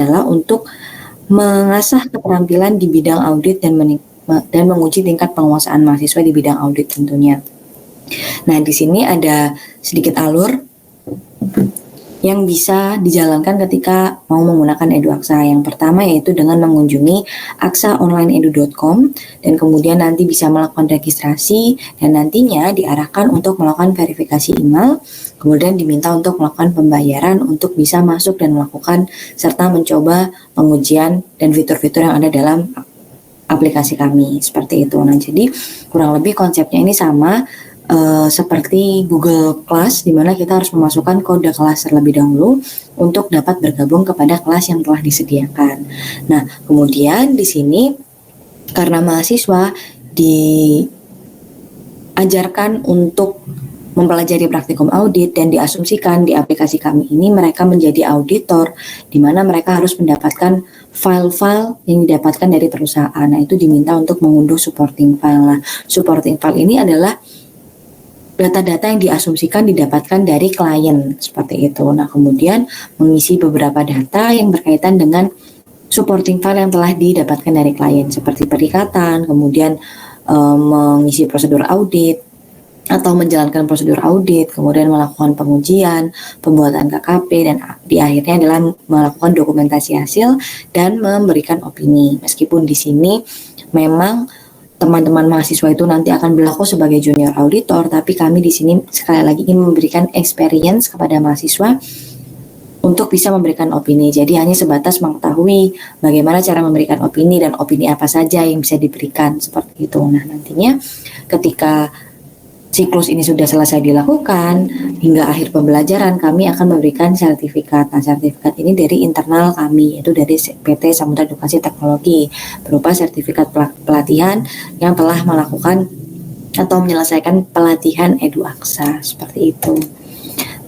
adalah untuk mengasah keterampilan di bidang audit dan menguji tingkat penguasaan mahasiswa di bidang audit tentunya. Nah, di sini ada sedikit alur yang bisa dijalankan ketika mau menggunakan EduAksa. Yang pertama yaitu dengan mengunjungi aksaonlineedu.com dan kemudian nanti bisa melakukan registrasi dan nantinya diarahkan untuk melakukan verifikasi email, kemudian diminta untuk melakukan pembayaran untuk bisa masuk dan melakukan serta mencoba pengujian dan fitur-fitur yang ada dalam aplikasi kami, seperti itu. Nah, jadi kurang lebih konsepnya ini sama seperti Google Class, di mana kita harus memasukkan kode kelas terlebih dahulu untuk dapat bergabung kepada kelas yang telah disediakan. Nah, kemudian di sini karena mahasiswa diajarkan untuk mempelajari praktikum audit dan diasumsikan di aplikasi kami ini mereka menjadi auditor, di mana mereka harus mendapatkan file-file yang didapatkan dari perusahaan. Nah, itu diminta untuk mengunduh supporting file. Nah, supporting file ini adalah data-data yang diasumsikan didapatkan dari klien, seperti itu. Nah, kemudian mengisi beberapa data yang berkaitan dengan supporting file yang telah didapatkan dari klien, seperti perikatan, kemudian mengisi prosedur audit, atau menjalankan prosedur audit, kemudian melakukan pengujian, pembuatan KKP, dan di akhirnya adalah melakukan dokumentasi hasil dan memberikan opini. Meskipun di sini memang teman-teman mahasiswa itu nanti akan berlaku sebagai junior auditor, tapi kami di sini sekali lagi ingin memberikan experience kepada mahasiswa untuk bisa memberikan opini. Jadi hanya sebatas mengetahui bagaimana cara memberikan opini dan opini apa saja yang bisa diberikan, seperti itu. Nah, nantinya ketika siklus ini sudah selesai dilakukan, hingga akhir pembelajaran kami akan memberikan sertifikat. Nah, sertifikat ini dari internal kami, yaitu dari PT Samudra Edukasi Teknologi, berupa sertifikat pelatihan yang telah melakukan atau menyelesaikan pelatihan EduAksa, seperti itu.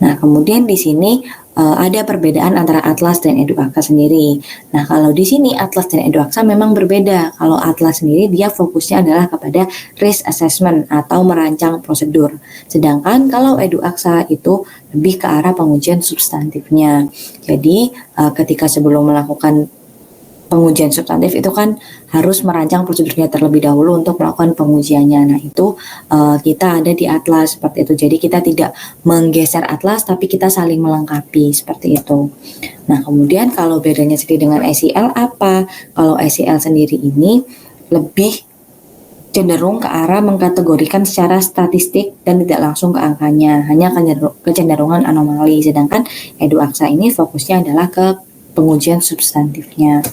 Nah, kemudian di sini ada perbedaan antara Atlas dan EduAksa sendiri. Nah, kalau di sini Atlas dan EduAksa memang berbeda. Kalau Atlas sendiri dia fokusnya adalah kepada risk assessment atau merancang prosedur. Sedangkan kalau EduAksa itu lebih ke arah pengujian substantifnya. Jadi, ketika sebelum melakukan pengujian substantif itu kan harus merancang prosedurnya terlebih dahulu untuk melakukan pengujiannya. Nah, itu kita ada di Atlas seperti itu. Jadi kita tidak menggeser Atlas, tapi kita saling melengkapi seperti itu. Nah, kemudian kalau bedanya sendiri dengan SEL apa? Kalau SEL sendiri ini lebih cenderung ke arah mengkategorikan secara statistik dan tidak langsung ke angkanya, hanya kecenderungan anomali. Sedangkan EduAksa ini fokusnya adalah ke pengujian substantifnya.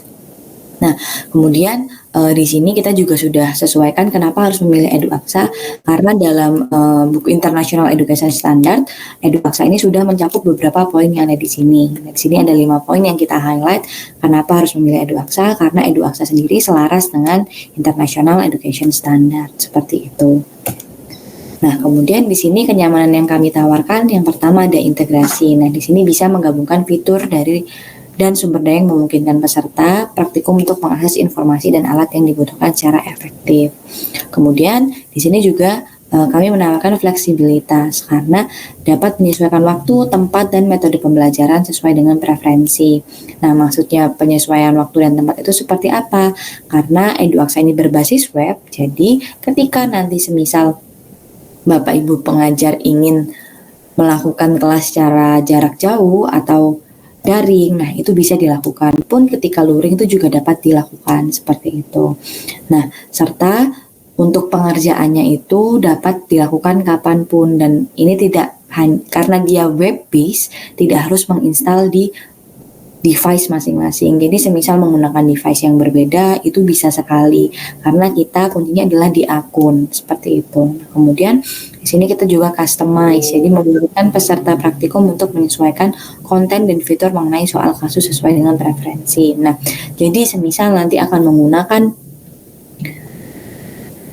Nah, kemudian di sini kita juga sudah sesuaikan kenapa harus memilih EduAksa, karena dalam buku International Education Standard, EduAksa ini sudah mencakup beberapa poin yang ada di sini. Di sini ada 5 poin yang kita highlight kenapa harus memilih EduAksa, karena EduAksa sendiri selaras dengan International Education Standard, seperti itu. Nah, kemudian di sini kenyamanan yang kami tawarkan, yang pertama ada integrasi. Nah, di sini bisa menggabungkan fitur dan sumber daya yang memungkinkan peserta praktikum untuk mengakses informasi dan alat yang dibutuhkan secara efektif. Kemudian di sini juga kami menawarkan fleksibilitas karena dapat menyesuaikan waktu, tempat, dan metode pembelajaran sesuai dengan preferensi. Nah, maksudnya penyesuaian waktu dan tempat itu seperti apa? Karena EduAksa ini berbasis web, jadi ketika nanti semisal Bapak Ibu pengajar ingin melakukan kelas secara jarak jauh atau daring, nah itu bisa dilakukan. Pun ketika luring itu juga dapat dilakukan seperti itu. Nah, serta untuk pengerjaannya itu dapat dilakukan kapanpun dan ini tidak karena dia web based, tidak harus menginstal di device masing-masing. Jadi semisal menggunakan device yang berbeda itu bisa sekali karena kita kuncinya adalah di akun seperti itu. Nah, kemudian di sini kita juga customize, jadi memberikan peserta praktikum untuk menyesuaikan konten dan fitur mengenai soal kasus sesuai dengan preferensi. Nah, jadi semisal nanti akan menggunakan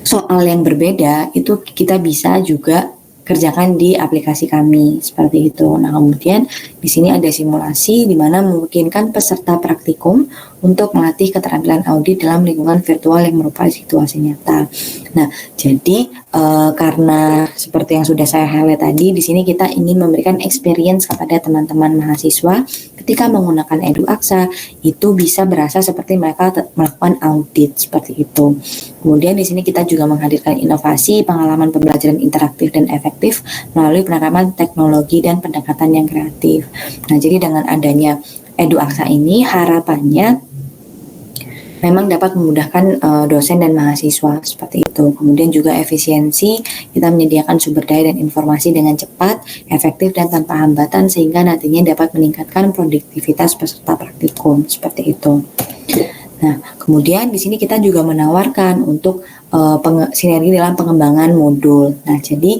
soal yang berbeda, itu kita bisa juga kerjakan di aplikasi kami seperti itu. Nah, kemudian di sini ada simulasi di mana memungkinkan peserta praktikum untuk melatih keterampilan audit dalam lingkungan virtual yang merupakan situasi nyata. Nah, jadi karena seperti yang sudah saya highlight tadi, di sini kita ingin memberikan experience kepada teman-teman mahasiswa ketika menggunakan EduAksa itu bisa berasa seperti mereka melakukan audit seperti itu. Kemudian di sini kita juga menghadirkan inovasi, pengalaman pembelajaran interaktif dan efektif melalui penerapan teknologi dan pendekatan yang kreatif. Nah, jadi dengan adanya EduAksa ini harapannya memang dapat memudahkan dosen dan mahasiswa seperti itu. Kemudian juga efisiensi, kita menyediakan sumber daya dan informasi dengan cepat, efektif dan tanpa hambatan sehingga nantinya dapat meningkatkan produktivitas peserta praktikum seperti itu. Nah, kemudian di sini kita juga menawarkan untuk sinergi dalam pengembangan modul. Nah, jadi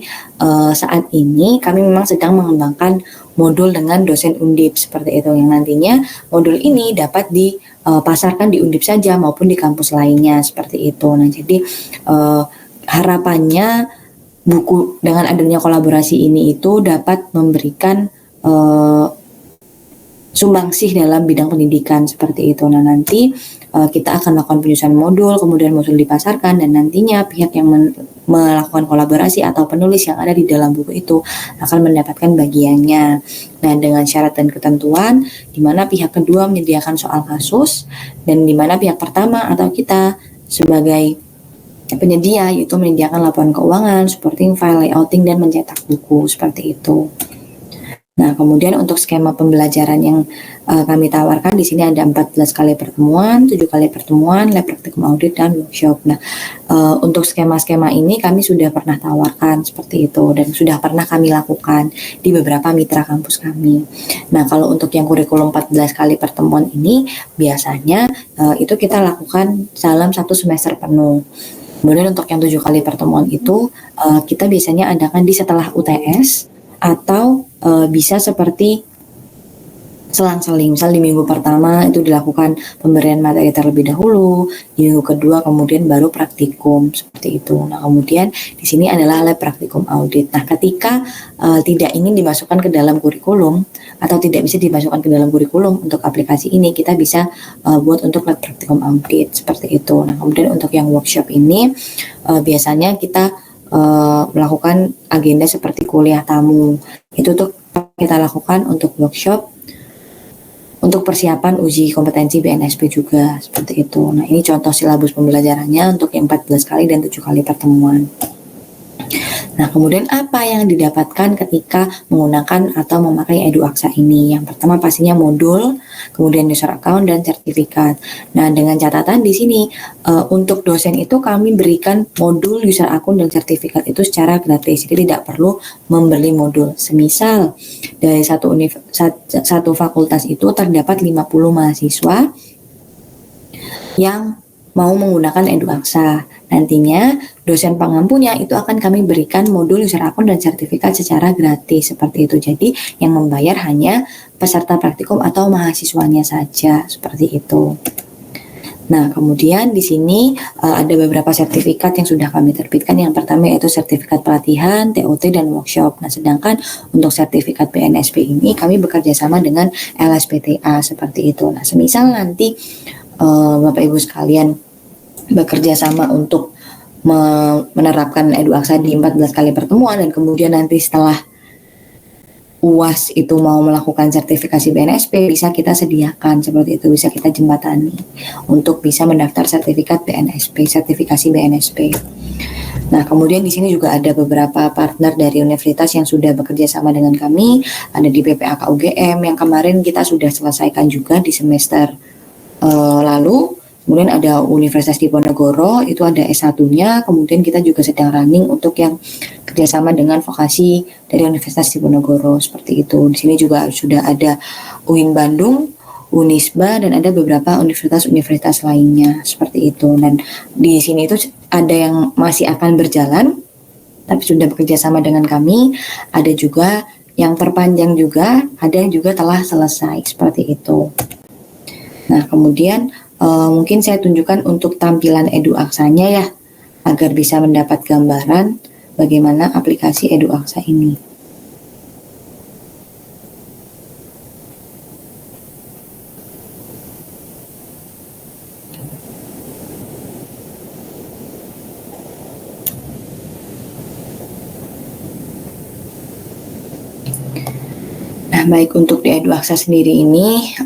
saat ini kami memang sedang mengembangkan modul dengan dosen Undip seperti itu, yang nantinya modul ini dapat dipasarkan di Undip saja maupun di kampus lainnya seperti itu. Nah, jadi harapannya buku dengan adanya kolaborasi ini itu dapat memberikan sumbangsih dalam bidang pendidikan seperti itu. Nah, nanti kita akan melakukan penyusunan modul, kemudian modul dipasarkan, dan nantinya pihak yang melakukan kolaborasi atau penulis yang ada di dalam buku itu akan mendapatkan bagiannya. Nah, dengan syarat dan ketentuan, di mana pihak kedua menyediakan soal kasus, dan di mana pihak pertama atau kita sebagai penyedia yaitu menyediakan laporan keuangan, supporting file, layouting, dan mencetak buku seperti itu. Nah, kemudian untuk skema pembelajaran yang kami tawarkan di sini ada 14 kali pertemuan, 7 kali pertemuan, lab praktikum audit, dan workshop. Nah, untuk skema-skema ini kami sudah pernah tawarkan seperti itu dan sudah pernah kami lakukan di beberapa mitra kampus kami. Nah, kalau untuk yang kurikulum 14 kali pertemuan ini biasanya itu kita lakukan dalam 1 semester penuh. Kemudian untuk yang 7 kali pertemuan itu kita biasanya adakan di setelah UTS atau bisa seperti selang-seling. Misal di minggu pertama itu dilakukan pemberian materi terlebih dahulu, di minggu kedua kemudian baru praktikum seperti itu. Nah, kemudian di sini adalah lab praktikum audit. Nah, ketika tidak ingin dimasukkan ke dalam kurikulum atau tidak bisa dimasukkan ke dalam kurikulum untuk aplikasi ini, kita bisa buat untuk lab praktikum audit seperti itu. Nah, kemudian untuk yang workshop ini biasanya kita melakukan agenda seperti kuliah tamu. Itu tuh kita lakukan untuk workshop untuk persiapan uji kompetensi BNSP juga seperti itu. Nah, ini contoh silabus pembelajarannya untuk yang 14 kali dan 7 kali pertemuan. Nah, kemudian apa yang didapatkan ketika menggunakan atau memakai EduAksa ini? Yang pertama pastinya modul, kemudian user account dan sertifikat. Nah, dengan catatan di sini untuk dosen itu kami berikan modul, user account dan sertifikat itu secara gratis. Jadi tidak perlu membeli modul. Semisal dari satu fakultas itu terdapat 50 mahasiswa yang mau menggunakan EduAksa. Nantinya dosen pengampunya itu akan kami berikan modul user account dan sertifikat secara gratis seperti itu. Jadi yang membayar hanya peserta praktikum atau mahasiswanya saja seperti itu. Nah, kemudian di sini ada beberapa sertifikat yang sudah kami terbitkan. Yang pertama yaitu sertifikat pelatihan, TOT, dan workshop. Nah, sedangkan untuk sertifikat BNSP ini kami bekerja sama dengan LSPTA seperti itu. Nah, semisal nanti Bapak Ibu sekalian bekerja sama untuk menerapkan EduAksa di 14 kali pertemuan dan kemudian nanti setelah UAS itu mau melakukan sertifikasi BNSP, bisa kita sediakan seperti itu, bisa kita jembatani untuk bisa mendaftar sertifikat BNSP, sertifikasi BNSP. Nah, kemudian di sini juga ada beberapa partner dari universitas yang sudah bekerja sama dengan kami, ada di PPAK UGM yang kemarin kita sudah selesaikan juga di semester lalu. Kemudian ada Universitas Diponegoro, itu ada S1-nya, kemudian kita juga sedang running untuk yang kerjasama dengan vokasi dari Universitas Diponegoro, seperti itu. Di sini juga sudah ada UIN Bandung, Unisba, dan ada beberapa universitas-universitas lainnya, seperti itu. Dan di sini itu ada yang masih akan berjalan, tapi sudah bekerja sama dengan kami, ada juga yang perpanjang juga, ada yang juga telah selesai, seperti itu. Nah, kemudian mungkin saya tunjukkan untuk tampilan EduAksanya ya, agar bisa mendapat gambaran bagaimana aplikasi EduAksa ini. Nah, baik untuk di EduAksa sendiri ini,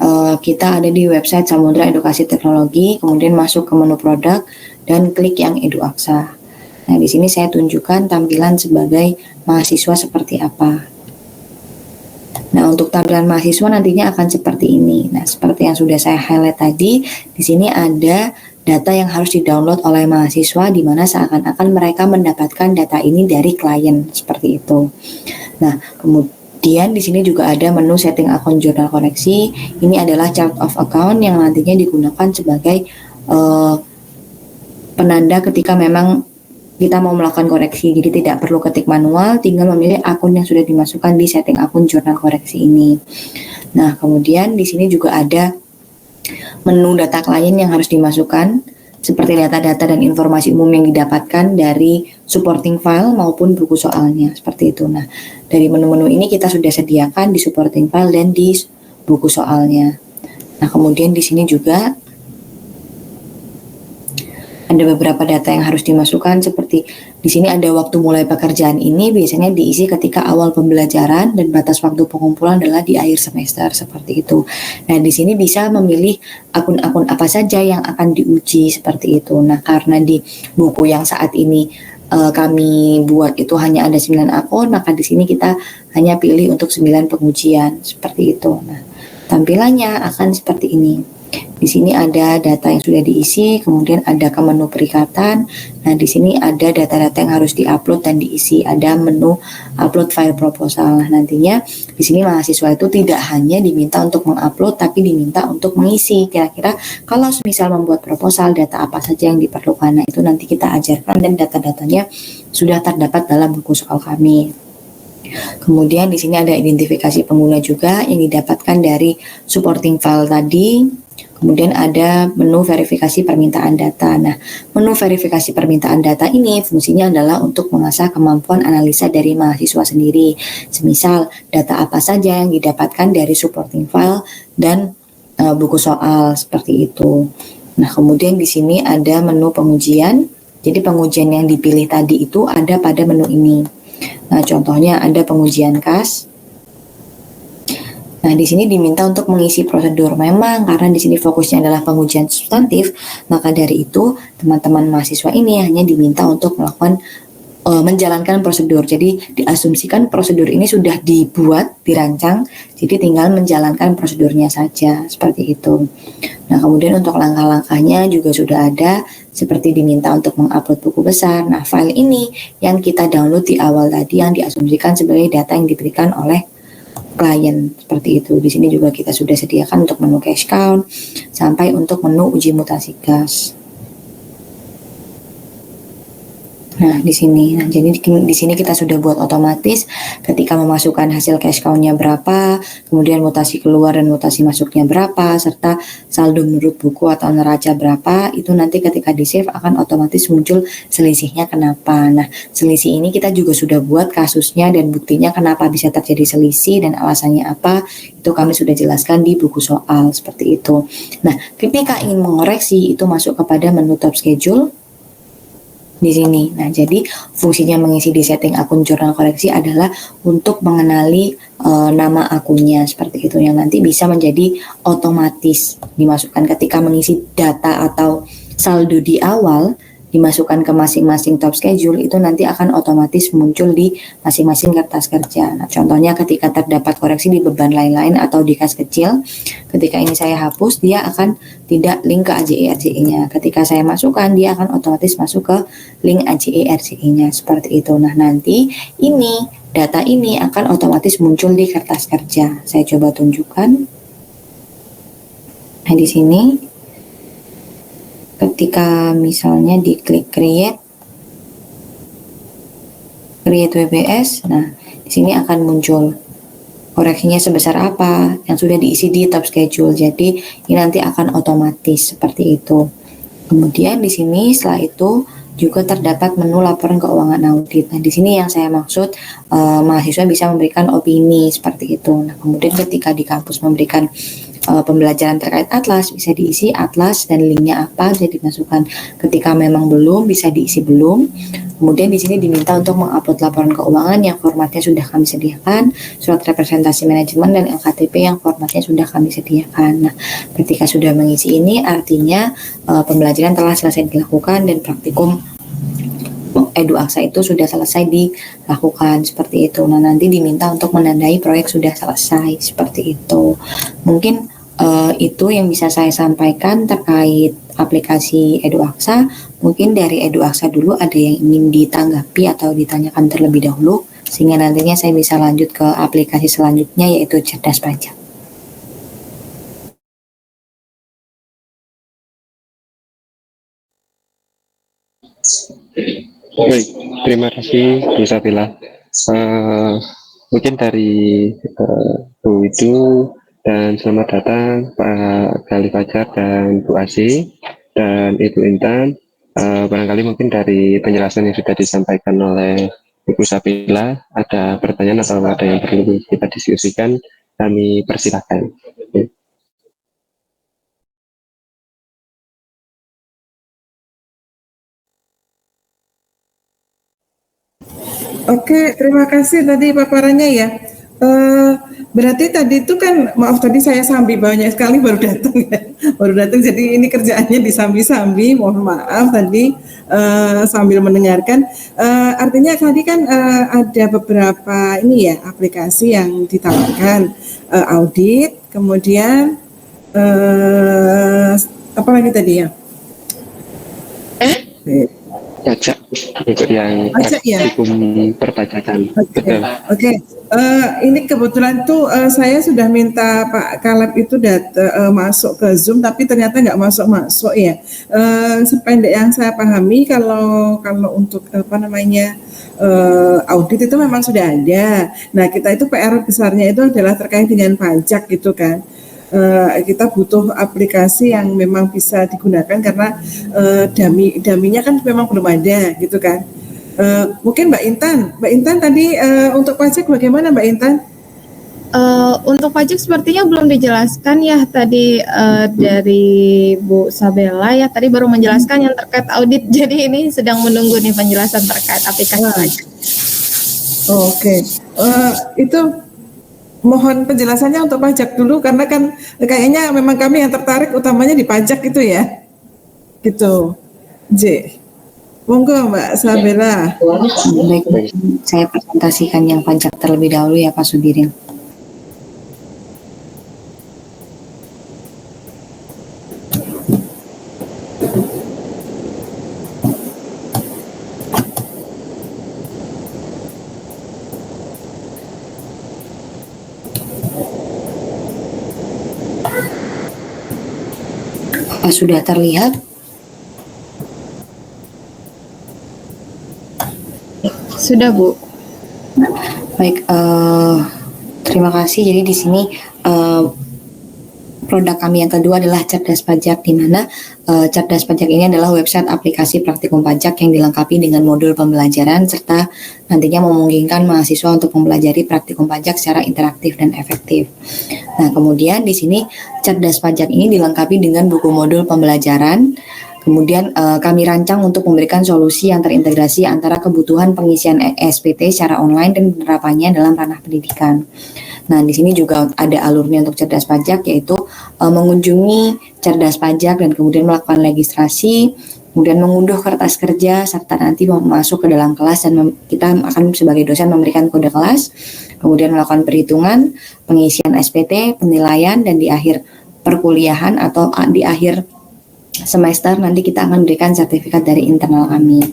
kita ada di website Samudra Edukasi Teknologi, kemudian masuk ke menu produk dan klik yang EduAksa. Nah, di sini saya tunjukkan tampilan sebagai mahasiswa seperti apa. Nah, untuk tampilan mahasiswa nantinya akan seperti ini. Nah, seperti yang sudah saya highlight tadi, di sini ada data yang harus di-download oleh mahasiswa, di mana seakan-akan mereka mendapatkan data ini dari klien, seperti itu. Nah, kemudian di sini juga ada menu setting akun jurnal koreksi. Ini adalah chart of account yang nantinya digunakan sebagai penanda ketika memang kita mau melakukan koreksi. Jadi tidak perlu ketik manual, tinggal memilih akun yang sudah dimasukkan di setting akun jurnal koreksi ini. Nah, kemudian di sini juga ada menu data klien yang harus dimasukkan, seperti data-data dan informasi umum yang didapatkan dari supporting file maupun buku soalnya, seperti itu. Nah, dari menu-menu ini kita sudah sediakan di supporting file dan di buku soalnya. Nah, kemudian di sini juga ada beberapa data yang harus dimasukkan, seperti di sini ada waktu mulai pekerjaan ini biasanya diisi ketika awal pembelajaran dan batas waktu pengumpulan adalah di akhir semester, seperti itu. Nah, di sini bisa memilih akun-akun apa saja yang akan diuji, seperti itu. Nah, karena di buku yang saat ini kami buat itu hanya ada 9 akun, maka di sini kita hanya pilih untuk 9 pengujian, seperti itu. Nah, tampilannya akan seperti ini. Di sini ada data yang sudah diisi, kemudian ada ke menu perikatan. Nah, di sini ada data-data yang harus diupload dan diisi. Ada menu upload file proposal. Nah, nantinya di sini mahasiswa itu tidak hanya diminta untuk mengupload, tapi diminta untuk mengisi. Kira-kira kalau misal membuat proposal, data apa saja yang diperlukan. Nah, itu nanti kita ajarkan dan data-datanya sudah terdapat dalam buku soal kami. Kemudian di sini ada identifikasi pengguna juga yang didapatkan dari supporting file tadi. Kemudian ada menu verifikasi permintaan data. Nah, menu verifikasi permintaan data ini fungsinya adalah untuk mengasah kemampuan analisa dari mahasiswa sendiri. Semisal data apa saja yang didapatkan dari supporting file dan buku soal, seperti itu. Nah, kemudian di sini ada menu pengujian. Jadi pengujian yang dipilih tadi itu ada pada menu ini. Nah, contohnya ada pengujian KAS. Nah, di sini diminta untuk mengisi prosedur. Memang karena di sini fokusnya adalah pengujian substantif, maka dari itu teman-teman mahasiswa ini hanya diminta untuk melakukan menjalankan prosedur. Jadi diasumsikan prosedur ini sudah dibuat, dirancang, jadi tinggal menjalankan prosedurnya saja, seperti itu. Nah, kemudian untuk langkah-langkahnya juga sudah ada, seperti diminta untuk mengupload buku besar. Nah, file ini yang kita download di awal tadi yang diasumsikan sebagai data yang diberikan oleh klien, seperti itu. Di sini juga kita sudah sediakan untuk menu cash count sampai untuk menu uji mutasi gas. Nah, di sini. Nah, jadi di sini kita sudah buat otomatis ketika memasukkan hasil cash count-nya berapa, kemudian mutasi keluar dan mutasi masuknya berapa, serta saldo menurut buku atau neraca berapa, itu nanti ketika di-save akan otomatis muncul selisihnya kenapa. Nah, selisih ini kita juga sudah buat kasusnya dan buktinya kenapa bisa terjadi selisih dan alasannya apa, itu kami sudah jelaskan di buku soal, seperti itu. Nah, ketika ingin mengoreksi, itu masuk kepada menu top schedule di sini. Nah, jadi fungsinya mengisi di setting akun jurnal koreksi adalah untuk mengenali nama akunnya, seperti itu, yang nanti bisa menjadi otomatis dimasukkan ketika mengisi data atau saldo di awal, dimasukkan ke masing-masing top schedule, itu nanti akan otomatis muncul di masing-masing kertas kerja. Nah, contohnya ketika terdapat koreksi di beban lain-lain atau di kas kecil, ketika ini saya hapus, dia akan tidak link ke AJE RJE-nya. Ketika saya masukkan, dia akan otomatis masuk ke link AJE RJE-nya, seperti itu. Nah, nanti ini data ini akan otomatis muncul di kertas kerja. Saya coba tunjukkan. Nah, di sini ketika misalnya diklik create WBS, nah di sini akan muncul koreksinya sebesar apa yang sudah diisi di top schedule. Jadi ini nanti akan otomatis seperti itu. Kemudian di sini setelah itu juga terdapat menu laporan keuangan audit. Nah, di sini yang saya maksud mahasiswa bisa memberikan opini seperti itu. Nah, kemudian ketika di kampus memberikan pembelajaran terkait atlas, bisa diisi atlas dan linknya apa, bisa dimasukkan. Ketika memang belum, bisa diisi belum. Kemudian di sini diminta untuk mengupload laporan keuangan yang formatnya sudah kami sediakan, surat representasi manajemen dan LKTP yang formatnya sudah kami sediakan. Nah, ketika sudah mengisi ini, artinya pembelajaran telah selesai dilakukan dan praktikum EduAksa itu sudah selesai dilakukan seperti itu. Nah, nanti diminta untuk menandai proyek sudah selesai seperti itu. Mungkin itu yang bisa saya sampaikan terkait aplikasi EduAksa. Mungkin dari EduAksa dulu ada yang ingin ditanggapi atau ditanyakan terlebih dahulu, sehingga nantinya saya bisa lanjut ke aplikasi selanjutnya, yaitu Cerdas Pajak. Baik, terima kasih Bu Sabila. Mungkin dari Bu Widu, dan selamat datang Pak Gali Fajar dan Bu Asi dan Ibu Intan. Barangkali mungkin dari penjelasan yang sudah disampaikan oleh Ibu Sabila, ada pertanyaan atau ada yang perlu kita diskusikan, kami persilahkan. Oke, terima kasih tadi paparannya ya. Berarti tadi itu kan, maaf tadi saya sambi banyak sekali baru datang ya, baru datang. Jadi ini kerjaannya disambi-sambi. Mohon maaf tadi sambil mendengarkan. Artinya tadi kan ada beberapa ini ya aplikasi yang ditawarkan, audit, kemudian apa lagi tadi ya? Pajak untuk yang praktikum perpajakan. Oke. Ini kebetulan tuh saya sudah minta Pak Kaleb itu masuk ke Zoom, tapi ternyata nggak masuk ya. Sependek yang saya pahami, kalau untuk audit itu memang sudah ada. Nah, kita itu PR besarnya itu adalah terkait dengan pajak gitu kan. Kita butuh aplikasi yang memang bisa digunakan karena daminya kan memang belum ada gitu kan. Mungkin Mbak Intan tadi untuk pajak bagaimana Mbak Intan? Untuk pajak sepertinya belum dijelaskan ya tadi dari Bu Sabela ya, tadi baru menjelaskan yang terkait audit, jadi ini sedang menunggu nih penjelasan terkait aplikasi pajak. Oke. Itu mohon penjelasannya untuk pajak dulu, karena kan kayaknya memang kami yang tertarik utamanya di pajak itu ya. Gitu. J. Monggo Mbak Sabela. Baik, saya presentasikan yang pajak terlebih dahulu ya Pak Sudirin. Apa sudah terlihat? Sudah Bu. Baik, terima kasih. Jadi di sini produk kami yang kedua adalah Cerdas Pajak, di mana Cerdas Pajak ini adalah website aplikasi praktikum pajak yang dilengkapi dengan modul pembelajaran serta nantinya memungkinkan mahasiswa untuk mempelajari praktikum pajak secara interaktif dan efektif. Nah, kemudian di sini Cerdas Pajak ini dilengkapi dengan buku modul pembelajaran. Kemudian kami rancang untuk memberikan solusi yang terintegrasi antara kebutuhan pengisian SPT secara online dan penerapannya dalam ranah pendidikan. Nah, di sini juga ada alurnya untuk Cerdas Pajak, yaitu mengunjungi Cerdas Pajak dan kemudian melakukan registrasi, kemudian mengunduh kertas kerja, serta nanti masuk ke dalam kelas dan kita akan sebagai dosen memberikan kode kelas, kemudian melakukan perhitungan, pengisian SPT, penilaian, dan di akhir perkuliahan atau di akhir semester nanti kita akan berikan sertifikat dari internal kami.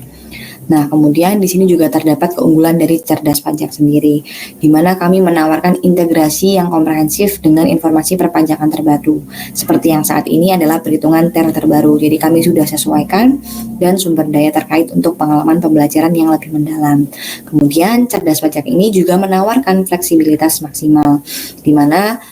Nah, kemudian di sini juga terdapat keunggulan dari Cerdas Pajak sendiri, di mana kami menawarkan integrasi yang komprehensif dengan informasi perpajakan terbaru. Seperti yang saat ini adalah perhitungan TER terbaru, jadi kami sudah sesuaikan dan sumber daya terkait untuk pengalaman pembelajaran yang lebih mendalam. Kemudian Cerdas Pajak ini juga menawarkan fleksibilitas maksimal, di mana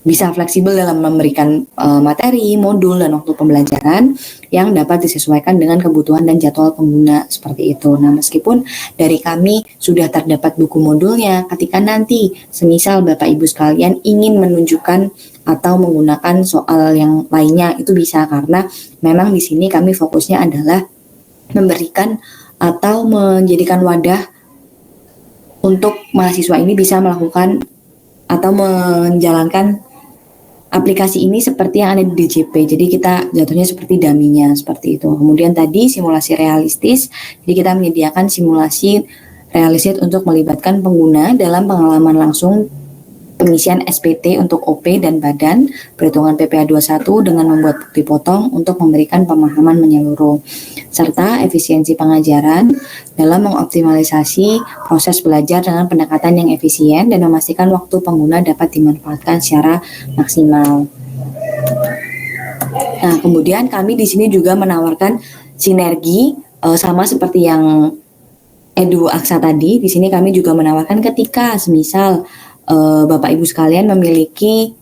bisa fleksibel dalam memberikan materi, modul, dan waktu pembelajaran yang dapat disesuaikan dengan kebutuhan dan jadwal pengguna seperti itu. Nah, meskipun dari kami sudah terdapat buku modulnya, ketika nanti semisal Bapak Ibu sekalian ingin menunjukkan atau menggunakan soal yang lainnya, itu bisa, karena memang di sini kami fokusnya adalah memberikan atau menjadikan wadah untuk mahasiswa ini bisa melakukan atau menjalankan aplikasi ini seperti yang ada di DJP. Jadi kita jatuhnya seperti daminya seperti itu. Kemudian tadi simulasi realistis. Jadi kita menyediakan simulasi realistis untuk melibatkan pengguna dalam pengalaman langsung pengisian SPT untuk OP dan badan, perhitungan PPh 21 dengan membuat bukti potong untuk memberikan pemahaman menyeluruh, serta efisiensi pengajaran dalam mengoptimalisasi proses belajar dengan pendekatan yang efisien dan memastikan waktu pengguna dapat dimanfaatkan secara maksimal. Nah, kemudian kami di sini juga menawarkan sinergi sama seperti yang Edu Aksa tadi. Di sini kami juga menawarkan ketika semisal Bapak Ibu sekalian memiliki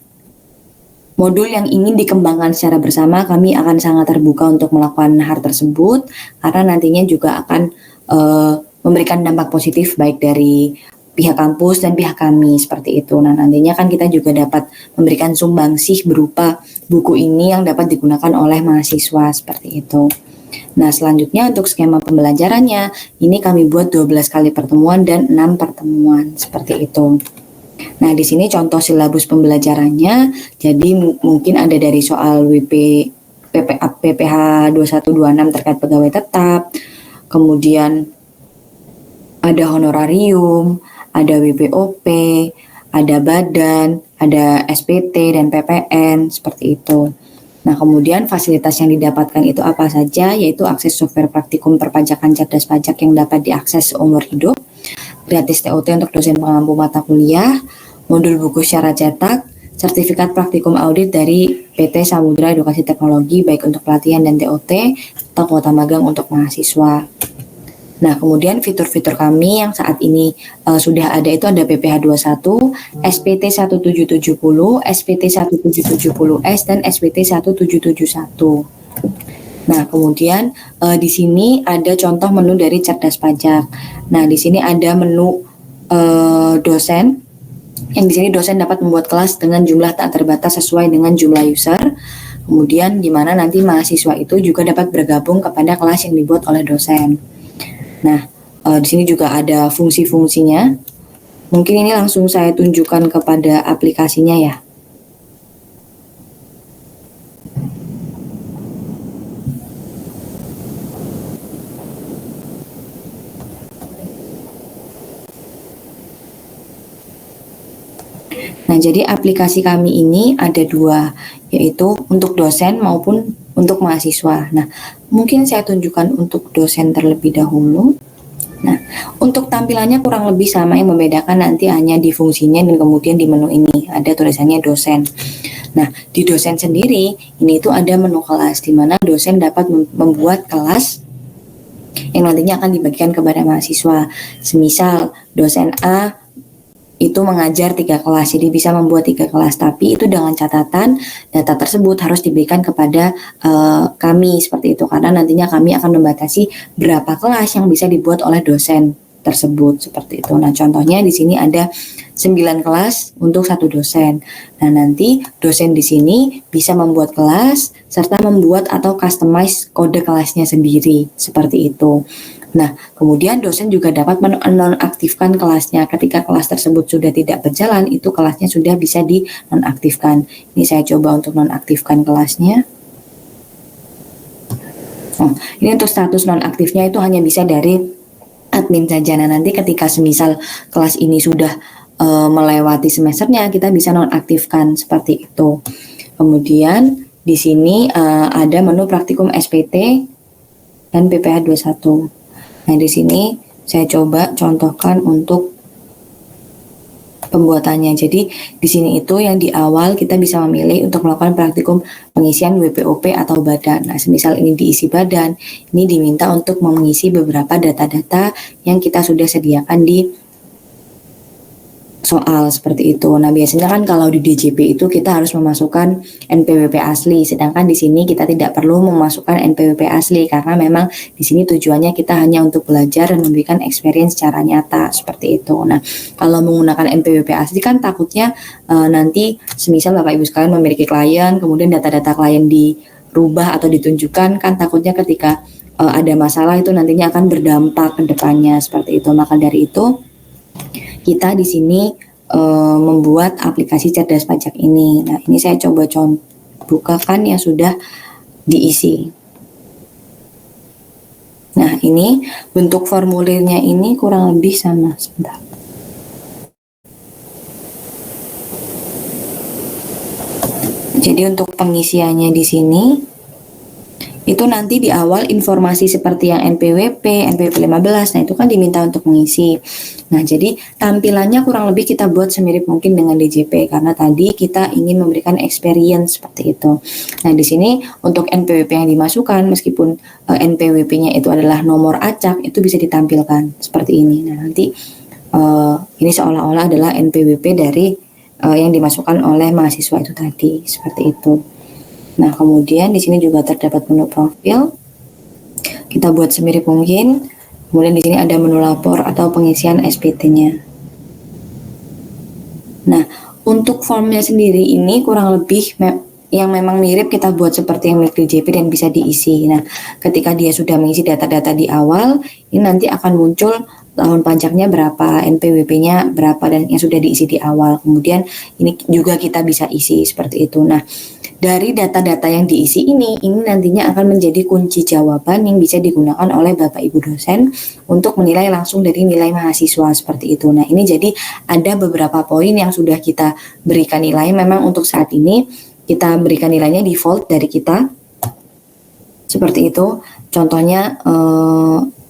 modul yang ingin dikembangkan secara bersama, kami akan sangat terbuka untuk melakukan hal tersebut, karena nantinya juga akan memberikan dampak positif baik dari pihak kampus dan pihak kami seperti itu. Nah, nantinya kan kita juga dapat memberikan sumbangsih berupa buku ini yang dapat digunakan oleh mahasiswa seperti itu. Nah, selanjutnya untuk skema pembelajarannya, ini kami buat 12 kali pertemuan dan 6 pertemuan seperti itu. Nah, di sini contoh silabus pembelajarannya, jadi mungkin ada dari soal PPH 2126 terkait pegawai tetap, kemudian ada honorarium, ada WPOP, ada badan, ada SPT dan PPN, seperti itu. Nah, kemudian fasilitas yang didapatkan itu apa saja, yaitu akses software praktikum perpajakan cerdas pajak yang dapat diakses seumur hidup, gratis TOT untuk dosen pengampu mata kuliah, modul buku secara cetak, sertifikat praktikum audit dari PT Samudra Edukasi Teknologi baik untuk pelatihan dan TOT, atau kuota magang untuk mahasiswa. Nah, kemudian fitur-fitur kami yang saat ini sudah ada itu ada PPh 21, SPT 1770, SPT 1770S, dan SPT 1771. Nah, kemudian di sini ada contoh menu dari cerdas pajak. Nah, di sini ada menu dosen, yang di sini dosen dapat membuat kelas dengan jumlah tak terbatas sesuai dengan jumlah user. Kemudian di mana nanti mahasiswa itu juga dapat bergabung kepada kelas yang dibuat oleh dosen. Nah, di sini juga ada fungsi-fungsinya. Mungkin ini langsung saya tunjukkan kepada aplikasinya ya. Nah, jadi aplikasi kami ini ada dua, yaitu untuk dosen maupun untuk mahasiswa. Nah, mungkin saya tunjukkan untuk dosen terlebih dahulu. Nah, untuk tampilannya kurang lebih sama, yang membedakan nanti hanya di fungsinya dan kemudian di menu ini ada tulisannya dosen. Nah, di dosen sendiri ini itu ada menu kelas, di mana dosen dapat membuat kelas yang nantinya akan dibagikan kepada mahasiswa. Semisal dosen A itu mengajar 3 kelas, jadi bisa membuat 3 kelas, tapi itu dengan catatan data tersebut harus diberikan kepada kami seperti itu, karena nantinya kami akan membatasi berapa kelas yang bisa dibuat oleh dosen tersebut seperti itu. Nah, contohnya di sini ada 9 kelas untuk 1 dosen. Nah, nanti dosen di sini bisa membuat kelas serta membuat atau customize kode kelasnya sendiri seperti itu. Nah, kemudian dosen juga dapat menonaktifkan kelasnya. Ketika kelas tersebut sudah tidak berjalan, itu kelasnya sudah bisa dinonaktifkan. Ini saya coba untuk nonaktifkan kelasnya. Ini untuk status nonaktifnya itu hanya bisa dari admin saja. Nah, nanti ketika semisal kelas ini sudah melewati semesternya, kita bisa nonaktifkan seperti itu. Kemudian di sini ada menu praktikum SPT dan PPh 21. Nah, di sini saya coba contohkan untuk pembuatannya. Jadi di sini itu yang di awal kita bisa memilih untuk melakukan praktikum pengisian WPOP atau badan. Nah, semisal ini diisi badan, ini diminta untuk mengisi beberapa data-data yang kita sudah sediakan di soal seperti itu. Nah, biasanya kan kalau di DJP itu kita harus memasukkan NPWP asli, sedangkan di sini kita tidak perlu memasukkan NPWP asli karena memang di sini tujuannya kita hanya untuk belajar dan memberikan experience secara nyata seperti itu. Nah, kalau menggunakan NPWP asli kan takutnya nanti semisal Bapak Ibu sekalian memiliki klien, kemudian data-data klien dirubah atau ditunjukkan, kan takutnya ketika ada masalah itu nantinya akan berdampak ke depannya seperti itu. Maka dari itu kita di sini membuat aplikasi cerdas pajak ini. Nah, ini saya coba bukakan yang sudah diisi. Nah, ini bentuk formulirnya ini kurang lebih sama. Sebentar. Jadi untuk pengisiannya di sini itu nanti di awal informasi seperti yang NPWP, NPWP 15, nah itu kan diminta untuk mengisi. Nah, jadi tampilannya kurang lebih kita buat semirip mungkin dengan DJP karena tadi kita ingin memberikan experience seperti itu. Nah, di sini untuk NPWP yang dimasukkan meskipun NPWP-nya itu adalah nomor acak, itu bisa ditampilkan seperti ini. Nah, nanti ini seolah-olah adalah NPWP dari yang dimasukkan oleh mahasiswa itu tadi, seperti itu. Nah, kemudian di sini juga terdapat menu profil. Kita buat semirip mungkin. Kemudian di sini ada menu lapor atau pengisian SPT-nya. Nah, untuk formnya sendiri ini kurang lebih yang memang mirip kita buat seperti yang milik DJP dan bisa diisi. Nah, ketika dia sudah mengisi data-data di awal, ini nanti akan muncul tahun pajaknya berapa, NPWP-nya berapa, dan yang sudah diisi di awal. Kemudian ini juga kita bisa isi seperti itu. Nah, dari data-data yang diisi ini nantinya akan menjadi kunci jawaban yang bisa digunakan oleh Bapak Ibu dosen untuk menilai langsung dari nilai mahasiswa seperti itu. Nah, ini jadi ada beberapa poin yang sudah kita berikan nilai. Memang untuk saat ini kita berikan nilainya default dari kita seperti itu. Contohnya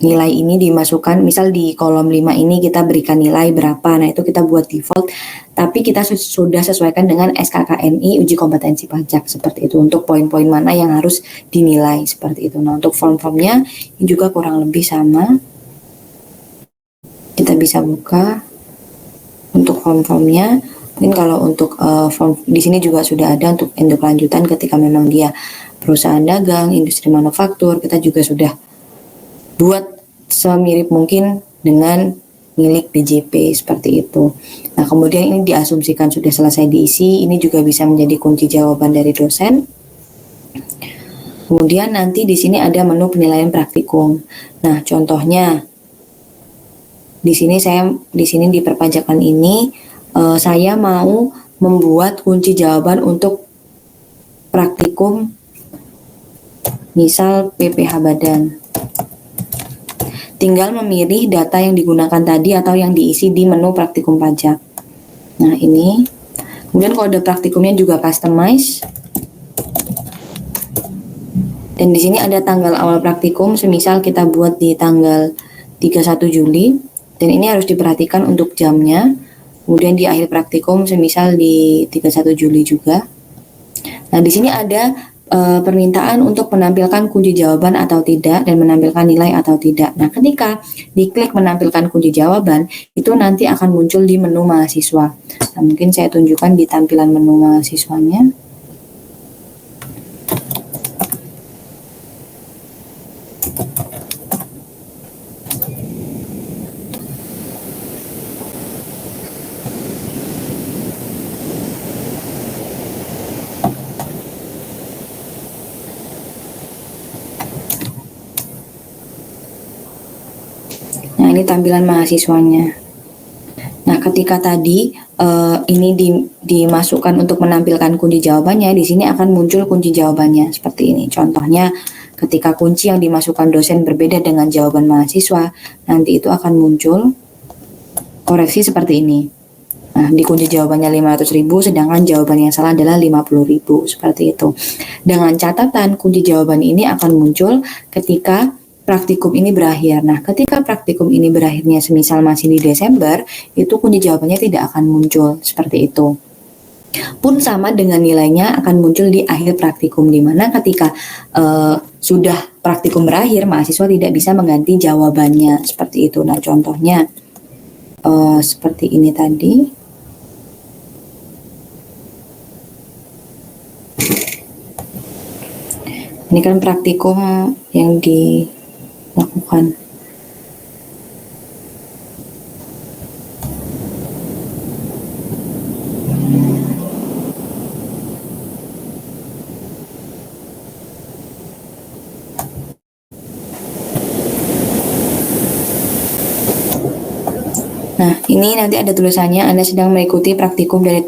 nilai ini dimasukkan, misal di kolom 5 ini kita berikan nilai berapa, nah itu kita buat default, tapi kita sudah sesuaikan dengan SKKNI uji kompetensi pajak seperti itu untuk poin-poin mana yang harus dinilai seperti itu. Nah, untuk form-formnya ini juga kurang lebih sama, kita bisa buka untuk form-formnya. Mungkin kalau untuk form di sini juga sudah ada untuk induk lanjutan ketika memang dia perusahaan dagang, industri manufaktur, kita juga sudah buat semirip mungkin dengan milik DJP seperti itu. Nah, kemudian ini diasumsikan sudah selesai diisi, ini juga bisa menjadi kunci jawaban dari dosen. Kemudian nanti di sini ada menu penilaian praktikum. Nah, contohnya di sini di perpajakan ini saya mau membuat kunci jawaban untuk praktikum misal PPH Badan. Tinggal memilih data yang digunakan tadi atau yang diisi di menu praktikum pajak. Nah, ini. Kemudian kode praktikumnya juga customize. Dan di sini ada tanggal awal praktikum, semisal kita buat di tanggal 31 Juli. Dan ini harus diperhatikan untuk jamnya. Kemudian di akhir praktikum, semisal di 31 Juli juga. Nah, di sini ada permintaan untuk menampilkan kunci jawaban atau tidak dan menampilkan nilai atau tidak. Nah, ketika diklik menampilkan kunci jawaban, itu nanti akan muncul di menu mahasiswa. Nah, mungkin saya tunjukkan di tampilan menu mahasiswanya. Nah, ini tampilan mahasiswanya. Nah, ketika tadi ini dimasukkan untuk menampilkan kunci jawabannya, di sini akan muncul kunci jawabannya seperti ini. Contohnya, ketika kunci yang dimasukkan dosen berbeda dengan jawaban mahasiswa, nanti itu akan muncul koreksi seperti ini. Nah, di kunci jawabannya 500.000, sedangkan jawaban yang salah adalah 50.000, seperti itu. Dengan catatan, kunci jawaban ini akan muncul ketika praktikum ini berakhir. Nah, ketika praktikum ini berakhirnya semisal masih di Desember, itu kunci jawabannya tidak akan muncul seperti itu. Pun sama dengan nilainya akan muncul di akhir praktikum, di mana ketika sudah praktikum berakhir, mahasiswa tidak bisa mengganti jawabannya seperti itu. Nah, contohnya seperti ini tadi. Ini kan praktikum yang dilakukan. Nah, ini nanti ada tulisannya Anda sedang mengikuti praktikum dari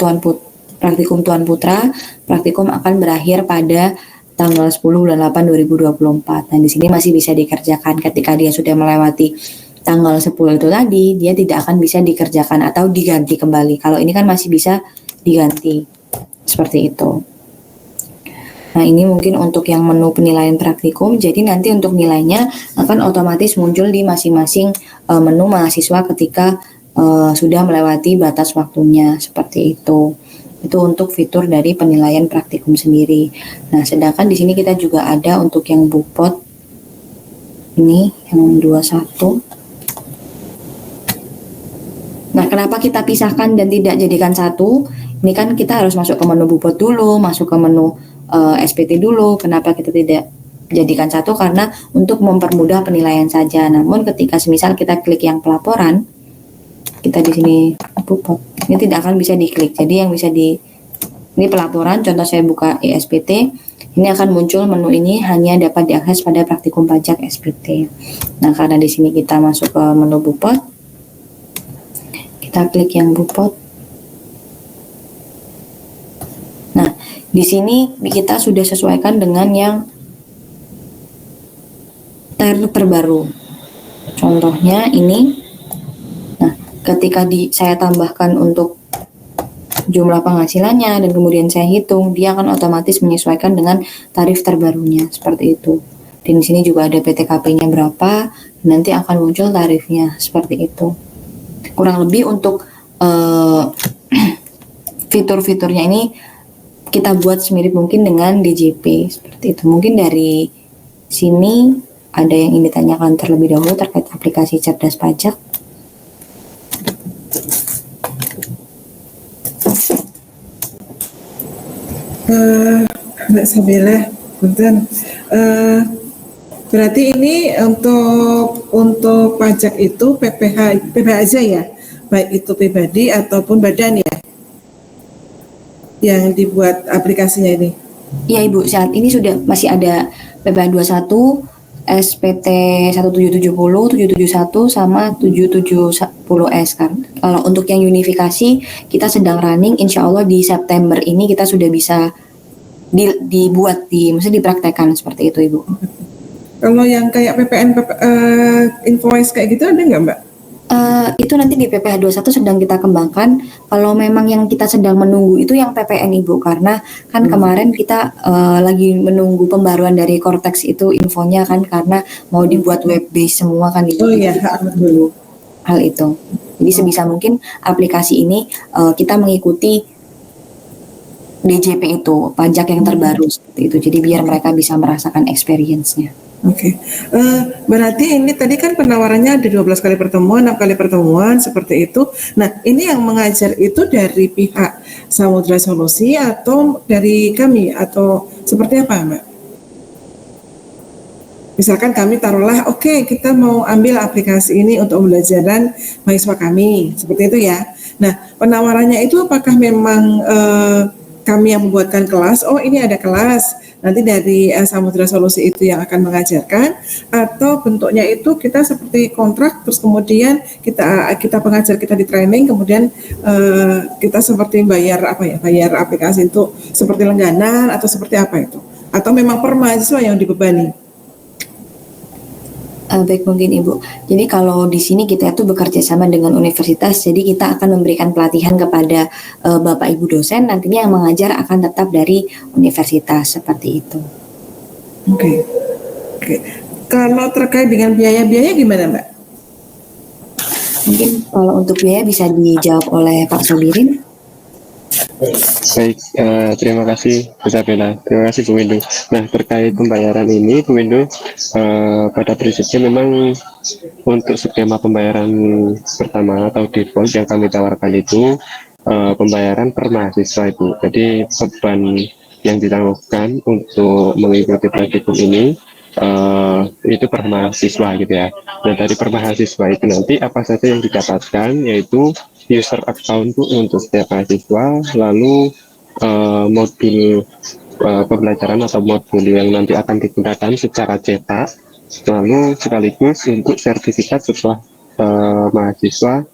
praktikum Tuan Putra. Praktikum akan berakhir pada tanggal 10 bulan 8 2024. Nah, di sini masih bisa dikerjakan ketika dia sudah melewati tanggal 10 itu tadi, dia tidak akan bisa dikerjakan atau diganti kembali. Kalau ini kan masih bisa diganti. Seperti itu. Nah, ini mungkin untuk yang menu penilaian praktikum. Jadi nanti untuk nilainya akan otomatis muncul di masing-masing menu mahasiswa ketika sudah melewati batas waktunya, seperti itu. Itu untuk fitur dari penilaian praktikum sendiri. Nah, sedangkan di sini kita juga ada untuk yang BUPOT. Ini yang 21. Nah, kenapa kita pisahkan dan tidak jadikan satu? Ini kan kita harus masuk ke menu BUPOT dulu, masuk ke menu SPT dulu. Kenapa kita tidak jadikan satu? Karena untuk mempermudah penilaian saja. Namun ketika semisal kita klik yang pelaporan, kita di sini BUPOT, ini tidak akan bisa diklik. Jadi yang bisa ini pelaporan, contoh saya buka ESPT, ini akan muncul menu ini hanya dapat diakses pada praktikum pajak SPT. Nah, karena di sini kita masuk ke menu BUPOT, kita klik yang BUPOT. Nah, di sini kita sudah sesuaikan dengan yang terbaru. Contohnya ini. Nah, ketika saya tambahkan untuk jumlah penghasilannya dan kemudian saya hitung, dia akan otomatis menyesuaikan dengan tarif terbarunya, seperti itu. Dan di sini juga ada PTKP-nya berapa, nanti akan muncul tarifnya, seperti itu. Kurang lebih untuk fitur-fiturnya ini kita buat semirip mungkin dengan DJP, seperti itu. Mungkin dari sini ada yang ingin ditanyakan terlebih dahulu terkait aplikasi cerdas pajak. Mbak Sabila, punten. Berarti ini untuk pajak itu PPh aja ya, baik itu pribadi ataupun badan ya, yang dibuat aplikasinya ini. Iya Ibu, saat ini masih ada PPh 21, SPT 1770, 771 sama 770S kan. Kalau untuk yang unifikasi kita sedang running, insya Allah di September ini kita sudah bisa maksudnya dipraktekkan seperti itu Ibu. Kalau yang kayak PPN, invoice kayak gitu ada nggak Mbak? Itu nanti di PPh 21 sedang kita kembangkan. Kalau memang yang kita sedang menunggu itu yang PPN Ibu, karena kan kemarin kita lagi menunggu pembaruan dari Cortex itu infonya kan, karena mau dibuat web base semua kan Ibu. Oh iya, dulu hal itu. Jadi sebisa mungkin aplikasi ini kita mengikuti DJP itu, pajak yang terbaru seperti itu. Jadi biar mereka bisa merasakan experience-nya. Oke. Berarti ini tadi kan penawarannya ada 12 kali pertemuan, 6 kali pertemuan, seperti itu. Nah, ini yang mengajar itu dari pihak Samudra Solusi atau dari kami, atau seperti apa Mbak? Misalkan kami taruhlah, oke, kita mau ambil aplikasi ini untuk pembelajaran mahasiswa kami, seperti itu ya. Nah, penawarannya itu apakah memang kami yang membuatkan kelas, oh ini ada kelas, nanti dari Samudra Solusi itu yang akan mengajarkan, atau bentuknya itu kita seperti kontrak, terus kemudian kita pengajar kita di training, kemudian kita seperti bayar aplikasi itu seperti langganan atau seperti apa itu, atau memang per mahasiswa yang dibebani? Baik mungkin Ibu. Jadi kalau di sini kita itu bekerja sama dengan universitas, jadi kita akan memberikan pelatihan kepada Bapak Ibu dosen, nantinya yang mengajar akan tetap dari universitas, seperti itu. Oke. Kalau terkait dengan biaya-biaya gimana Mbak? Mungkin kalau untuk biaya bisa dijawab oleh Pak Sobirin. Baik, terima kasih Bu Sabela, terima kasih Bu Windu. Nah, terkait pembayaran ini Bu Windu, pada prinsipnya memang untuk skema pembayaran pertama atau default yang kami tawarkan itu pembayaran per mahasiswa Ibu. Jadi beban yang ditanggung untuk mengikuti praktikum ini itu per mahasiswa gitu ya. Nah dari per mahasiswa itu nanti apa saja yang didapatkan, yaitu user account untuk setiap mahasiswa, lalu modul pembelajaran atau modul yang nanti akan digunakan secara cetak, lalu sekaligus untuk sertifikat setelah mahasiswa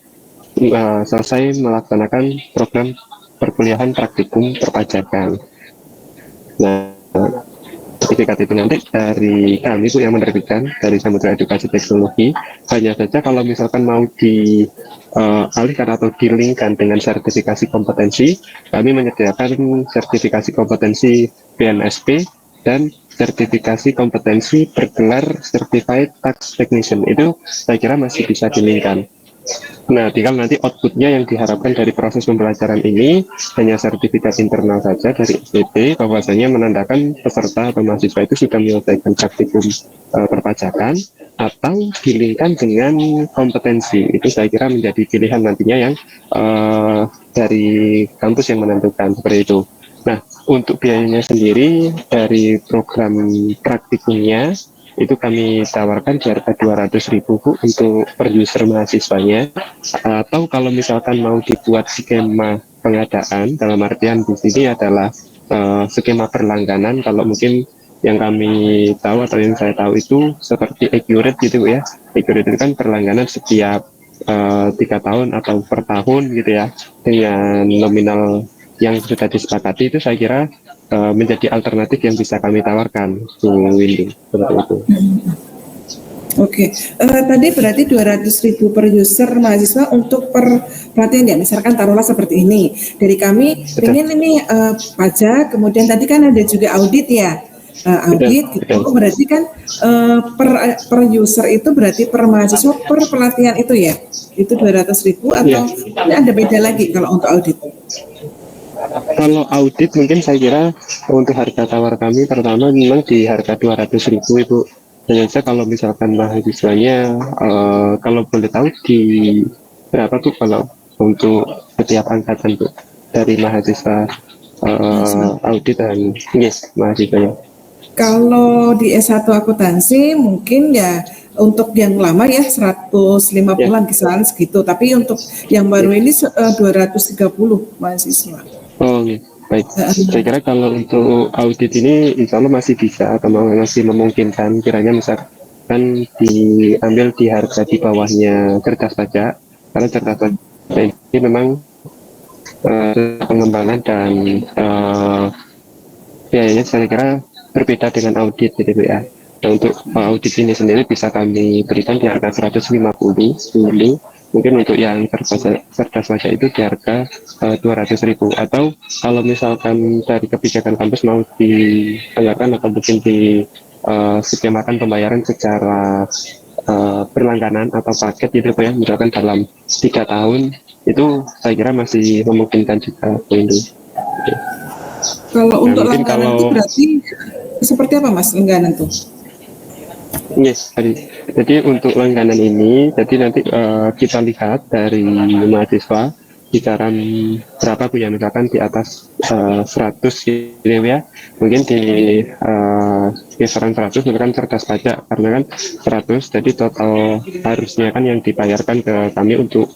selesai melaksanakan program perkuliahan praktikum perpajakan. Nah, sertifikat itu nanti dari kami Bu yang menerbitkan, dari Samudra Edukasi Teknologi. Hanya saja kalau misalkan mau dialihkan atau dilingkan dengan sertifikasi kompetensi, kami menyediakan sertifikasi kompetensi BNSP dan sertifikasi kompetensi bergelar Certified Tax Technician. Itu saya kira masih bisa dilingkan. Nah, tinggal nanti outputnya yang diharapkan dari proses pembelajaran ini hanya sertifikat internal saja dari SPT, bahwasanya menandakan peserta atau mahasiswa itu sudah menyelesaikan praktikum perpajakan, atau dilingkan dengan kompetensi. Itu saya kira menjadi pilihan nantinya yang dari kampus yang menentukan, seperti itu. Nah, untuk biayanya sendiri dari program praktikumnya itu kami tawarkan di harga 200.000 Bu untuk per user mahasiswanya, atau kalau misalkan mau dibuat skema pengadaan, dalam artian di sini adalah skema berlangganan. Kalau mungkin yang kami tahu atau yang saya tahu itu seperti Accurate gitu ya. Accurate itu kan berlangganan setiap 3 tahun atau per tahun gitu ya, dengan nominal yang sudah disepakati. Itu saya kira menjadi alternatif yang bisa kami tawarkan ke Windu, seperti itu. Oke, tadi berarti 200.000 per user mahasiswa untuk per pelatihan ya, misalkan taruhlah seperti ini. Dari kami pengen ini pajak, kemudian tadi kan ada juga audit ya, audit gitu. Oh, berarti kan per user itu berarti per mahasiswa per pelatihan itu ya, itu 200.000 atau ini ada beda lagi kalau untuk audit? Kalau audit mungkin saya kira untuk harga tawar kami pertama memang di harga 200.000 Ibu. Dan saja kalau misalkan mahasiswanya kalau boleh tahu di berapa tuh kalau untuk setiap angkatan tuh dari mahasiswa audit dan mahasiswanya. Kalau di S1 akuntansi mungkin ya untuk yang lama ya 150-an kisaran segitu, tapi untuk yang baru ini 230 mahasiswa. Oh, baik. Saya kira kalau untuk audit ini insya Allah masih bisa atau masih memungkinkan, kiranya misalkan diambil di harga di bawahnya cerdas pajak, karena cerdas pajak ini memang pengembangan dan biayanya saya kira berbeda dengan audit gitu ya. Nah, untuk audit ini sendiri bisa kami berikan di harga 150 dulu. Mungkin untuk yang cerdas pajak itu di harga 200.000, atau kalau misalkan dari kebijakan kampus mau dibayarkan atau mungkin di skemakan pembayaran secara berlangganan atau paket gitu ya, misalkan dalam 3 tahun, itu saya kira masih memungkinkan juga ini. Kalau untuk langganan itu berarti seperti apa Mas langganan tuh? Yes, jadi untuk langganan ini, jadi nanti kita lihat dari mahasiswa kisaran berapa Bu ya, misalkan di atas 100 gitu ya, mungkin di kisaran 100 misalkan cerdas pajak, karena kan 100, jadi total harusnya kan yang dibayarkan ke kami untuk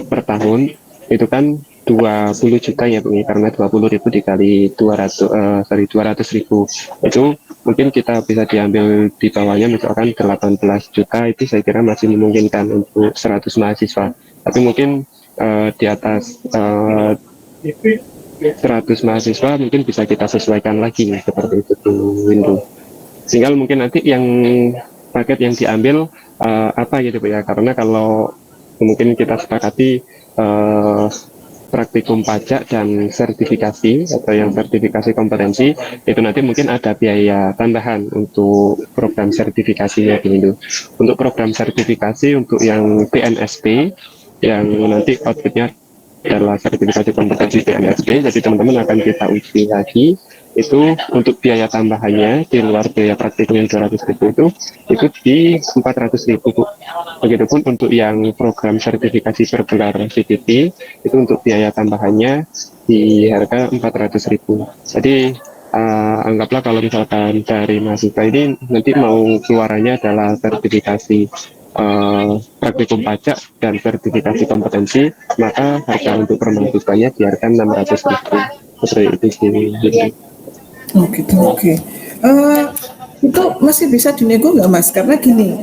per tahun itu kan 20 juta ya Bu, karena 20.000 dikali 200.000 itu mungkin kita bisa diambil di bawahnya misalkan 18 juta, itu saya kira masih memungkinkan untuk 100 mahasiswa. Tapi mungkin di atas 100 mahasiswa mungkin bisa kita sesuaikan lagi seperti itu Windu. Sehingga mungkin nanti yang paket yang diambil apa gitu Bu ya, karena kalau mungkin kita sepakati praktikum pajak dan sertifikasi atau yang sertifikasi kompetensi itu nanti mungkin ada biaya tambahan untuk program sertifikasinya gitu. Untuk program sertifikasi untuk yang PNSP yang nanti outputnya adalah sertifikasi kompetensi PNSP, jadi teman-teman akan kita uji lagi itu untuk biaya tambahannya di luar biaya praktikum yang 200.000 itu di 400.000 Bu. Begitupun untuk yang program sertifikasi bergelar CPT itu untuk biaya tambahannya di harga 400.000. Jadi anggaplah kalau misalkan dari mahasiswa ini nanti mau keluarannya adalah sertifikasi praktikum pajak dan sertifikasi kompetensi, maka harga untuk per mahasiswanya biarkan 600.000 seperti itu sih. Oh gitu, oke. Itu masih bisa dinego nggak Mas? Karena gini,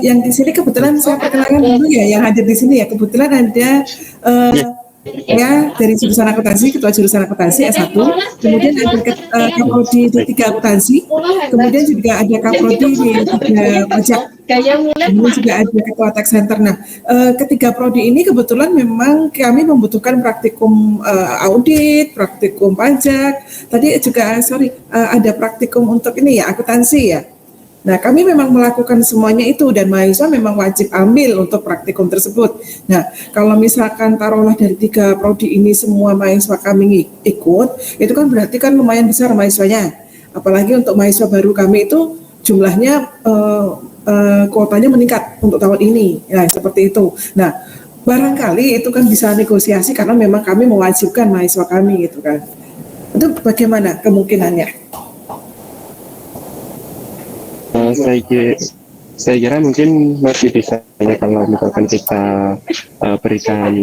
yang di sini kebetulan saya perkenalkan dulu ya, yang hadir di sini ya, kebetulan ada ya dari jurusan akuntansi, ketua jurusan akuntansi S1, kemudian ada kaprodi D3 akuntansi, kemudian juga ada kaprodi D3 pajak, kemudian juga ada ketua tax center. Nah, ketiga prodi ini kebetulan memang kami membutuhkan praktikum audit, praktikum pajak, tadi juga ada praktikum untuk ini ya, akuntansi ya. Nah, kami memang melakukan semuanya itu dan mahasiswa memang wajib ambil untuk praktikum tersebut. Nah, kalau misalkan taruhlah dari 3 prodi ini semua mahasiswa kami ikut, itu kan berarti kan lumayan besar mahasiswanya. Apalagi untuk mahasiswa baru kami itu jumlahnya kuotanya meningkat untuk tahun ini. Ya, seperti itu. Nah, barangkali itu kan bisa negosiasi karena memang kami mewajibkan mahasiswa kami gitu kan. Itu bagaimana kemungkinannya? Saya kira mungkin masih bisa ya kalau misalkan kita berikan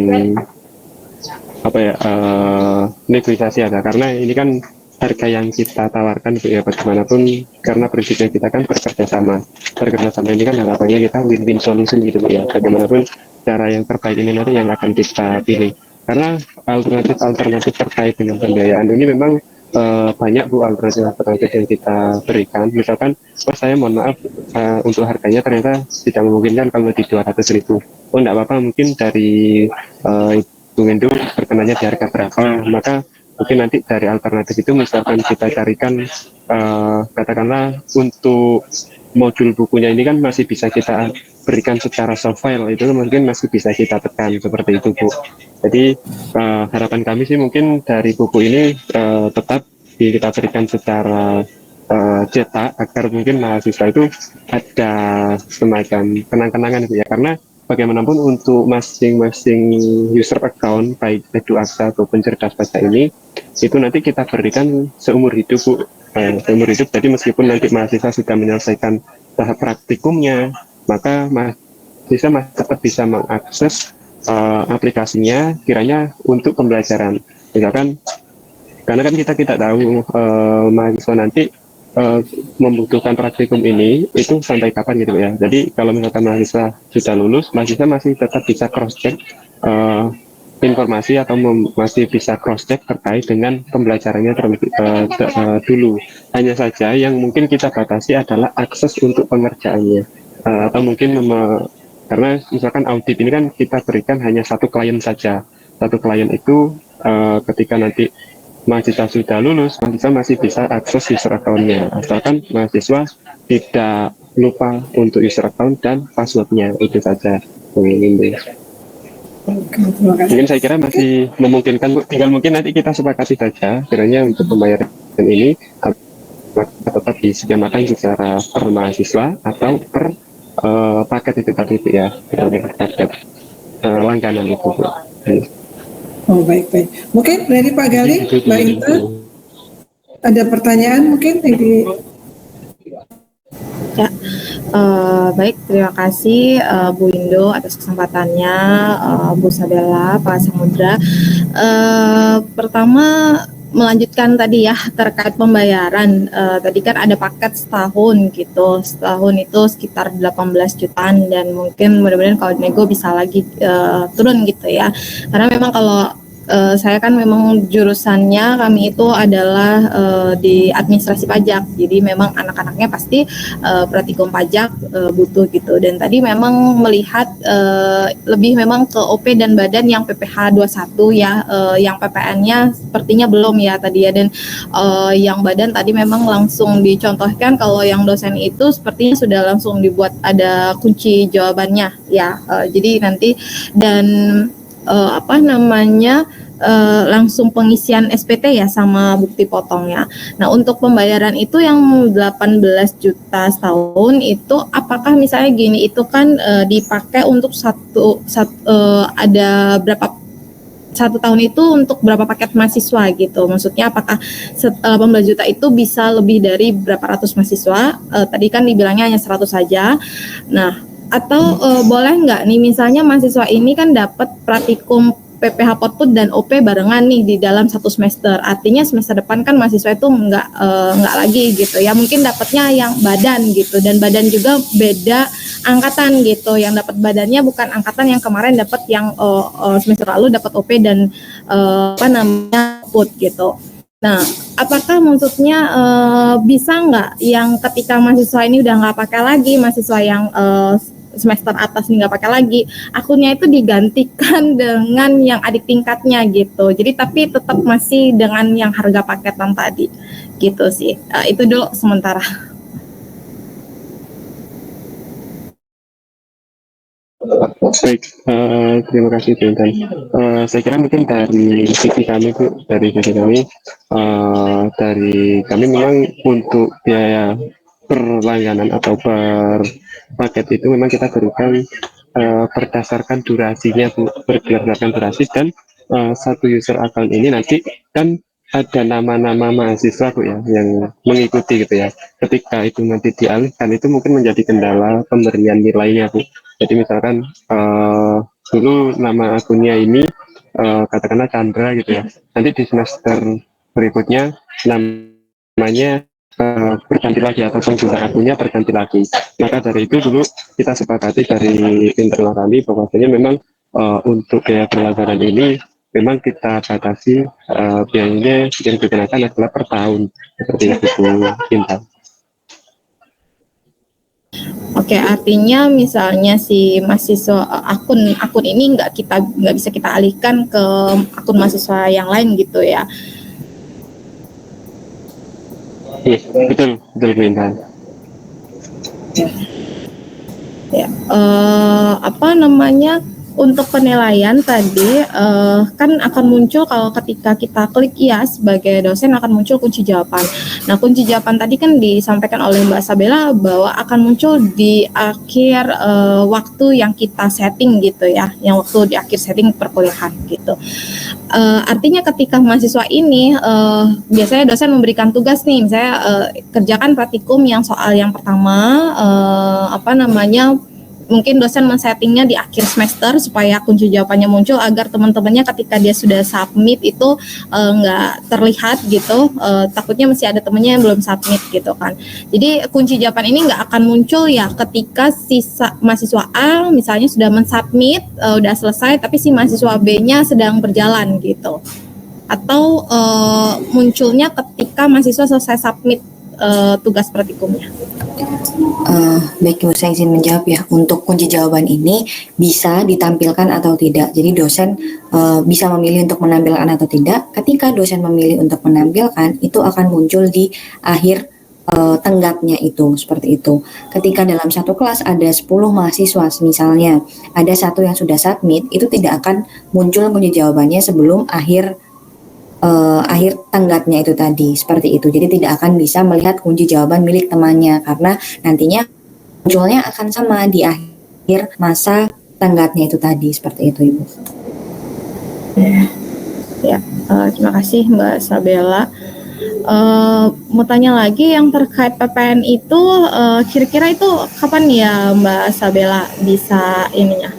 negosiasi ada, karena ini kan harga yang kita tawarkan ya bagaimanapun, karena prinsipnya kita kan bekerja sama ini kan harapannya kita win-win solution gitu ya, bagaimanapun cara yang terbaik ini nanti yang akan kita pilih, karena alternatif terkait dengan pembiayaan ini memang banyak Bu alternatif yang kita berikan. Misalkan, saya mohon maaf untuk harganya ternyata tidak memungkinkan kalau di 200.000. Oh enggak apa-apa, mungkin dari Bung Endo berkenanya di harga berapa, maka mungkin nanti dari alternatif itu misalkan kita carikan katakanlah untuk modul bukunya ini kan masih bisa kita berikan secara soft file, itu mungkin masih bisa kita tekan seperti itu Bu. Jadi harapan kami sih mungkin dari buku ini tetap kita berikan secara cetak agar mungkin mahasiswa itu ada semacam kenang-kenangan gitu ya, karena bagaimanapun untuk masing-masing user account baik EduAksa ataupun Cerdas Pajak ini itu nanti kita berikan seumur hidup Bu. Seumur hidup, jadi meskipun nanti mahasiswa sudah menyelesaikan tahap praktikumnya, maka mahasiswa masih tetap bisa mengakses aplikasinya kiranya untuk pembelajaran. Misalkan, karena kan kita tidak tahu mahasiswa nanti membutuhkan praktikum ini itu sampai kapan gitu ya. Jadi kalau misalkan mahasiswa sudah lulus, mahasiswa masih tetap bisa cross check informasi atau masih bisa cross check terkait dengan pembelajarannya dulu. Hanya saja yang mungkin kita batasi adalah akses untuk pengerjaannya, atau mungkin karena misalkan audit ini kan kita berikan hanya satu klien saja. Satu klien itu ketika nanti mahasiswa sudah lulus, mahasiswa masih bisa akses user account-nya, asalkan mahasiswa tidak lupa untuk user account dan password-nya, itu saja. Mungkin saya kira masih memungkinkan, tinggal mungkin nanti kita sepakati saja kiranya untuk pembayaran ini tetap disediakan secara per mahasiswa atau per paket itu tadi ya, paket langganan itu. Oh baik. Mungkin dari Pak Gali, Mbak Inta, ada pertanyaan mungkin dari Ya, baik, terima kasih Bu Indo atas kesempatannya, Bu Sabella, Pak Samudra. Pertama, melanjutkan tadi ya terkait pembayaran, tadi kan ada paket setahun gitu, setahun itu sekitar 18 jutaan dan mungkin mudah-mudahan kalau nego bisa lagi turun gitu ya, karena memang kalau saya kan memang jurusannya kami itu adalah di administrasi pajak, jadi memang anak-anaknya pasti praktikum pajak butuh gitu, dan tadi memang melihat lebih memang ke OP dan badan yang PPH 21 ya, yang PPN-nya sepertinya belum ya tadi ya, dan yang badan tadi memang langsung dicontohkan, kalau yang dosen itu sepertinya sudah langsung dibuat ada kunci jawabannya ya, jadi nanti dan langsung pengisian SPT ya sama bukti potongnya. Nah, untuk pembayaran itu yang 18 juta setahun itu apakah misalnya gini, itu kan dipakai untuk ada berapa 1 tahun itu untuk berapa paket mahasiswa gitu? Maksudnya apakah 18 juta itu bisa lebih dari berapa ratus mahasiswa? Tadi kan dibilangnya hanya 100 saja. Nah, atau boleh nggak nih misalnya mahasiswa ini kan dapat praktikum PPH Potput dan OP barengan nih di dalam 1 semester. Artinya semester depan kan mahasiswa itu nggak lagi gitu ya. Mungkin dapatnya yang badan gitu, dan badan juga beda angkatan gitu. Yang dapat badannya bukan angkatan yang kemarin dapat yang semester lalu dapat OP dan Put gitu. Nah, apakah maksudnya bisa nggak yang ketika mahasiswa ini udah nggak pakai lagi, mahasiswa yang semester atas nih nggak pakai lagi, akunnya itu digantikan dengan yang adik tingkatnya gitu. Jadi tapi tetap masih dengan yang harga paketan tadi gitu sih. Itu dulu sementara. Baik, terima kasih Bu Intan. Saya kira mungkin dari sisi kami Bu, dari kami memang untuk biaya perlangganan atau per paket itu memang kita berikan berdasarkan durasinya Bu, berdasarkan durasi, dan satu user account ini nanti kan ada nama-nama mahasiswa Bu ya yang mengikuti gitu ya. Ketika itu nanti dialihkan itu mungkin menjadi kendala pemberian nilainya Bu. Jadi misalkan dulu nama akunnya ini katakanlah Chandra gitu ya. Nanti di semester berikutnya namanya berganti lagi atau pengguna akunnya berganti lagi. Maka dari itu dulu kita sepakati dari internal kami bahwasanya memang untuk biaya perlangganan ini memang kita batasi biayanya yang dikenakan adalah per tahun seperti itu Intan. Oke, artinya misalnya si mahasiswa akun ini nggak bisa kita alihkan ke akun mahasiswa yang lain gitu ya? Iya, betul Bu Intan. Ya, apa namanya? Untuk penilaian tadi kan akan muncul kalau ketika kita klik ya sebagai dosen akan muncul kunci jawaban. Nah, kunci jawaban tadi kan disampaikan oleh Mbak Sabella bahwa akan muncul di akhir waktu yang kita setting gitu ya, yang waktu di akhir setting perkuliahan gitu. Artinya ketika mahasiswa ini biasanya dosen memberikan tugas nih, misalnya kerjakan praktikum yang soal yang pertama mungkin dosen men-settingnya di akhir semester supaya kunci jawabannya muncul agar teman-temannya ketika dia sudah submit itu nggak terlihat gitu, takutnya masih ada temannya yang belum submit gitu kan. Jadi kunci jawaban ini nggak akan muncul ya ketika mahasiswa A misalnya sudah mensubmit, udah selesai, tapi si mahasiswa B-nya sedang berjalan gitu. Atau munculnya ketika mahasiswa selesai submit tugas praktikumnya. Baik, saya izin menjawab ya. Untuk kunci jawaban ini bisa ditampilkan atau tidak. Jadi dosen bisa memilih untuk menampilkan atau tidak. Ketika dosen memilih untuk menampilkan, itu akan muncul di akhir tenggatnya itu, seperti itu. Ketika dalam satu kelas ada 10 mahasiswa misalnya, ada satu yang sudah submit, itu tidak akan muncul kunci jawabannya sebelum akhir tenggatnya itu tadi, seperti itu. Jadi tidak akan bisa melihat kunci jawaban milik temannya karena nantinya munculnya akan sama di akhir masa tenggatnya itu tadi, seperti itu Ibu. Ya, terima kasih Mbak Sabella. Mau tanya lagi yang terkait PPN itu, kira-kira itu kapan ya Mbak Sabella bisa ininya?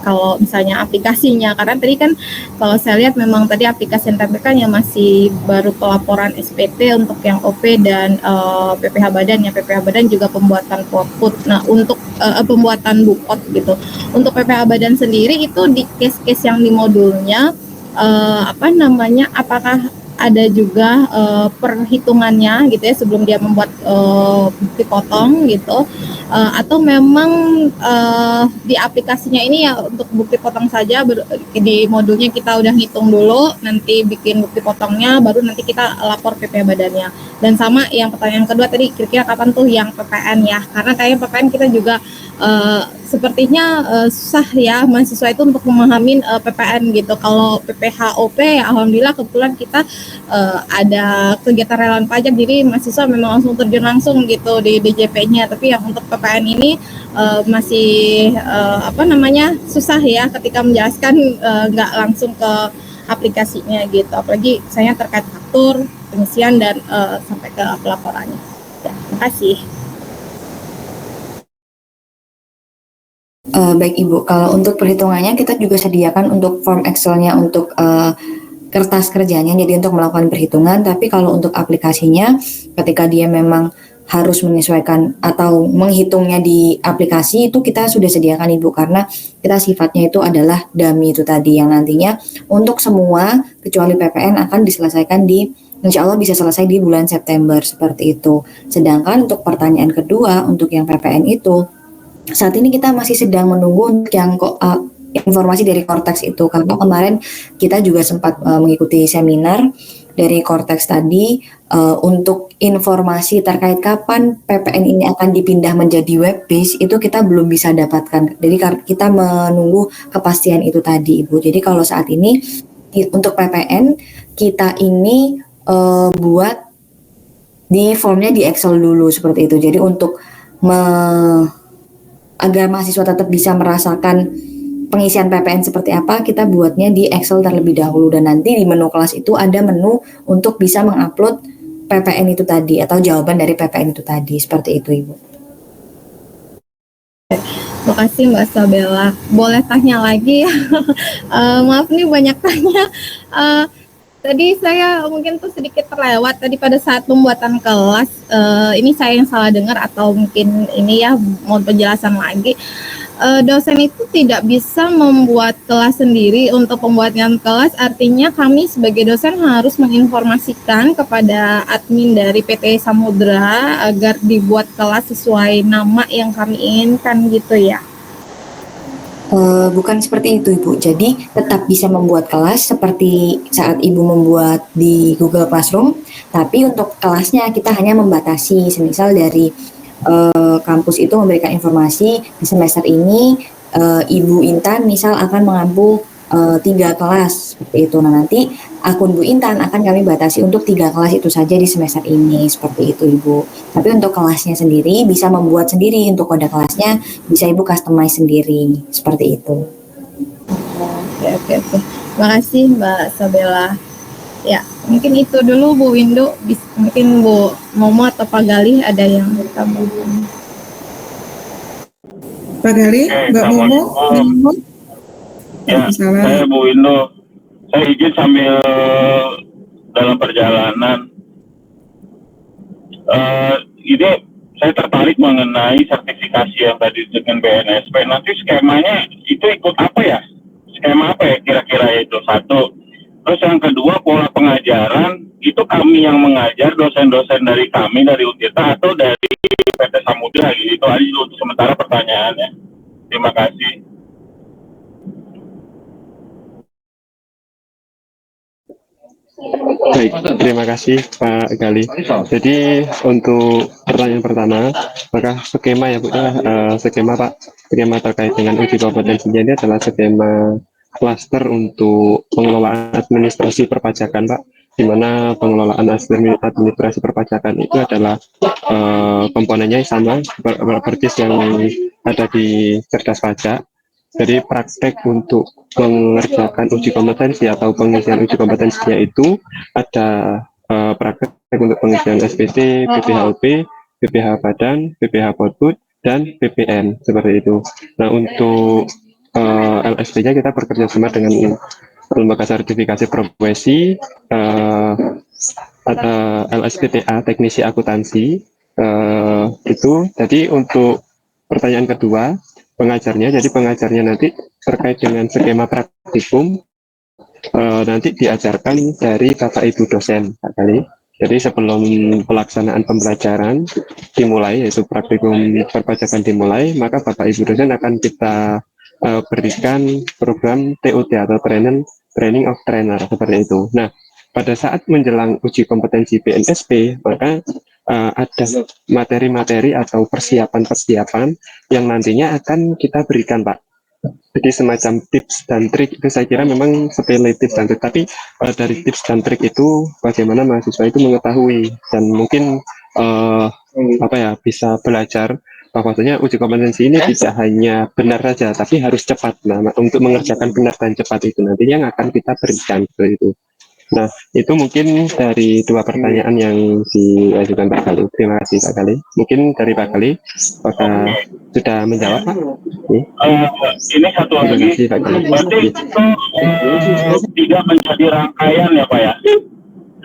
Kalau misalnya aplikasinya, karena tadi kan kalau saya lihat memang tadi aplikasi yang tampilkan yang masih baru pelaporan SPT untuk yang OP dan PPH badan, ya PPH badan juga pembuatan Potput. Nah, untuk pembuatan Bupot gitu. Untuk PPH badan sendiri itu di case-case yang di modulnya apakah ada juga perhitungannya gitu ya sebelum dia membuat bukti potong gitu, atau memang di aplikasinya ini ya untuk bukti potong saja, di modulnya kita udah ngitung dulu, nanti bikin bukti potongnya, baru nanti kita lapor PPH badannya. Dan sama yang pertanyaan kedua tadi, kira-kira kapan tuh yang PPN ya, karena kayaknya PPN kita juga sepertinya susah ya mahasiswa itu untuk memahami PPN gitu. Kalau PPH OP ya alhamdulillah kebetulan kita ada kegiatan relawan pajak, jadi mahasiswa memang langsung terjun langsung gitu di DJP-nya. Tapi yang untuk PPN ini masih susah ya ketika menjelaskan, nggak langsung ke aplikasinya gitu. Apalagi saya terkait faktur, pengisian dan sampai ke pelaporannya. Ya, terima kasih. Baik Ibu, kalau untuk perhitungannya kita juga sediakan untuk form Excel-nya untuk kertas kerjanya, jadi untuk melakukan perhitungan. Tapi kalau untuk aplikasinya, ketika dia memang harus menyesuaikan atau menghitungnya di aplikasi, itu kita sudah sediakan Ibu, karena kita sifatnya itu adalah dummy itu tadi, yang nantinya untuk semua kecuali PPN akan diselesaikan insya Allah bisa selesai di bulan September seperti itu. Sedangkan untuk pertanyaan kedua, untuk yang PPN itu, saat ini kita masih sedang menunggu untuk yang informasi dari Cortex itu, karena kemarin kita juga sempat mengikuti seminar dari Cortex tadi untuk informasi terkait kapan PPN ini akan dipindah menjadi web based itu kita belum bisa dapatkan. Jadi kita menunggu kepastian itu tadi Ibu. Jadi kalau saat ini untuk PPN kita ini buat di formnya di Excel dulu seperti itu. Jadi untuk agar mahasiswa tetap bisa merasakan pengisian PPN seperti apa, kita buatnya di Excel terlebih dahulu, dan nanti di menu kelas itu ada menu untuk bisa mengupload PPN itu tadi atau jawaban dari PPN itu tadi, seperti itu Ibu. Terima kasih Mbak Sabella. Boleh tanya lagi? Maaf nih banyak tanya. Tadi saya mungkin tuh sedikit terlewat tadi pada saat pembuatan kelas. Ini saya yang salah dengar atau mungkin ini ya mau penjelasan lagi. Dosen itu tidak bisa membuat kelas sendiri untuk pembuatan kelas, artinya kami sebagai dosen harus menginformasikan kepada admin dari PT Samudra agar dibuat kelas sesuai nama yang kami inginkan gitu ya. Bukan seperti itu Ibu, jadi tetap bisa membuat kelas seperti saat Ibu membuat di Google Classroom, tapi untuk kelasnya kita hanya membatasi, semisal dari kampus itu memberikan informasi di semester ini Ibu Intan misal akan mengampu 3 kelas seperti itu. Nah nanti akun Bu Intan akan kami batasi untuk 3 kelas itu saja di semester ini seperti itu Ibu. Tapi untuk kelasnya sendiri bisa membuat sendiri, untuk kode kelasnya bisa Ibu customize sendiri seperti itu. Oke. Terima kasih Mbak Sabella. Ya, mungkin itu dulu Bu Windu. Mungkin Bu Momo atau Pak Galih ada yang tambahkan. Pak Galih, Mbak Momo. Ya, saya Bu Windu. Saya izin sambil dalam perjalanan. Ini saya tertarik mengenai sertifikasi yang tadi dengan BNSP. Nanti skemanya itu ikut apa ya? Skema apa ya kira-kira itu? Satu. Terus yang kedua, pola pengajaran itu kami yang mengajar, dosen-dosen dari kami dari Untirta atau dari PT Samudra gitu. Itu aja untuk sementara pertanyaannya. Terima kasih. Baik, terima kasih Pak Gali. Jadi untuk pertanyaan pertama, maka skema ya Bu, skema Pak, skema terkait dengan uji kompetensi ini adalah skema klaster untuk pengelolaan administrasi perpajakan Pak, di mana pengelolaan administrasi perpajakan itu adalah komponennya sama persis yang ada di Cerdas Pajak. Jadi praktek untuk mengerjakan uji kompetensi atau pengisian uji kompetensinya itu ada praktek untuk pengisian SPT, PPHLP, PPH Badan, PPH Polbud, dan PPN seperti itu. Nah untuk LSP-nya kita bekerja sama dengan lembaga sertifikasi profesi, LSPTA Teknisi Akuntansi itu. Jadi untuk pertanyaan kedua, pengajarnya, jadi pengajarnya nanti terkait dengan skema praktikum nanti diajarkan dari Bapak Ibu dosen Pak Kali. Jadi sebelum pelaksanaan pembelajaran dimulai, yaitu praktikum perpajakan dimulai, maka Bapak Ibu dosen akan kita berikan program TOT atau Training of Trainer seperti itu. Nah, pada saat menjelang uji kompetensi BNSP, maka ada materi-materi atau persiapan-persiapan yang nantinya akan kita berikan Pak. Jadi semacam tips dan trik itu saya kira memang sepele tips dan trik, tapi dari tips dan trik itu bagaimana mahasiswa itu mengetahui dan mungkin bisa belajar bahwasanya uji kompetensi ini tidak hanya benar saja, tapi harus cepat. Nah, untuk mengerjakan benar dan cepat itu nantinya yang akan kita berikan seperti itu. Nah, itu mungkin dari dua pertanyaan yang diajukan Pak Gali. Terima kasih Pak Gali. Mungkin dari Pak Gali, apakah sudah menjawab Pak? Ini satu Terima lagi, kasih Pak Gali. berarti itu tidak menjadi rangkaian ya Pak ya?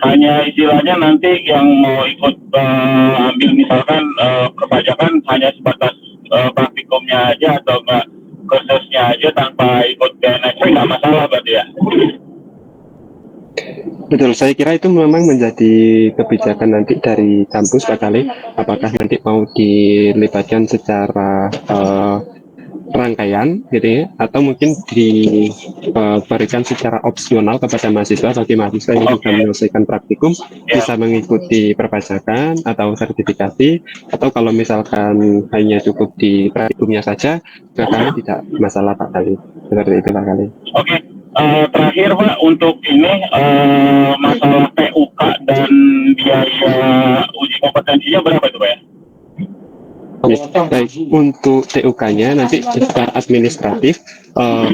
Hanya istilahnya nanti yang mau ikut ambil misalkan perpajakan hanya sebatas praktikumnya aja atau enggak kursusnya aja tanpa ikut BNSP nggak masalah berarti ya? Betul, saya kira itu memang menjadi kebijakan nanti dari kampus Pak Gali. Apakah nanti mau dilibatkan secara rangkaian gitu ya, atau mungkin diberikan secara opsional kepada mahasiswa bagi mahasiswa yang sudah menyelesaikan praktikum bisa mengikuti perpajakan atau sertifikasi, atau kalau misalkan hanya cukup di praktikumnya saja, kami tidak masalah Pak Gali. Seperti itu Pak Gali. Oke. Terakhir Pak, untuk ini masalah PUK dan biaya uji kompetensinya berapa itu Pak ya? Baik, untuk TUK-nya nanti secara administratif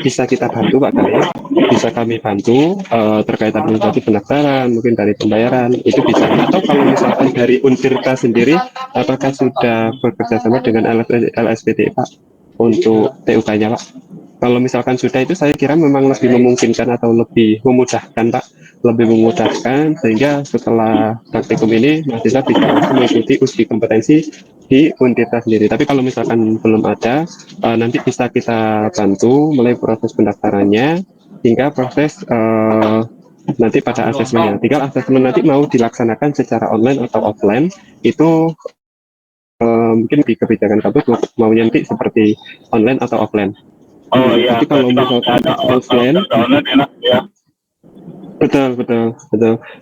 bisa kita bantu Pak Gali, bisa kami bantu terkait administratif pendaftaran, mungkin dari pembayaran itu bisa. Atau kalau misalkan dari Untirta sendiri, apakah sudah bekerja sama dengan LSPD Pak untuk TUK-nya Pak? Kalau misalkan sudah, itu saya kira memang lebih memungkinkan atau lebih memudahkan Pak, lebih memudahkan sehingga setelah praktikum ini mahasiswa bisa langsung mengikuti uji kompetensi di Untirta sendiri. Tapi kalau misalkan belum ada, nanti bisa kita bantu mulai proses pendaftarannya hingga proses nanti pada asesmennya. Tinggal asesmen nanti mau dilaksanakan secara online atau offline, itu mungkin di kebijakan kampus maunya nanti seperti online atau offline. Oh iya. Tapi kalau misalkan offline, enak ya. betul.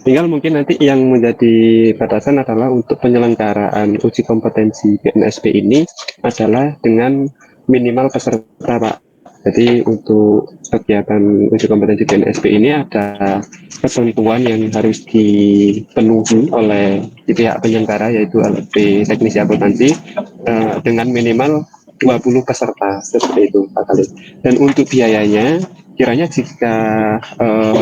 Tinggal mungkin nanti yang menjadi batasan adalah untuk penyelenggaraan uji kompetensi BNSP ini adalah dengan minimal peserta Pak. Jadi untuk kegiatan uji kompetensi BNSP ini ada ketentuan yang harus dipenuhi oleh pihak penyelenggara yaitu LSP teknisi akuntansi dengan minimal 20 peserta seperti itu Pak Khalid. Dan untuk biayanya kiranya jika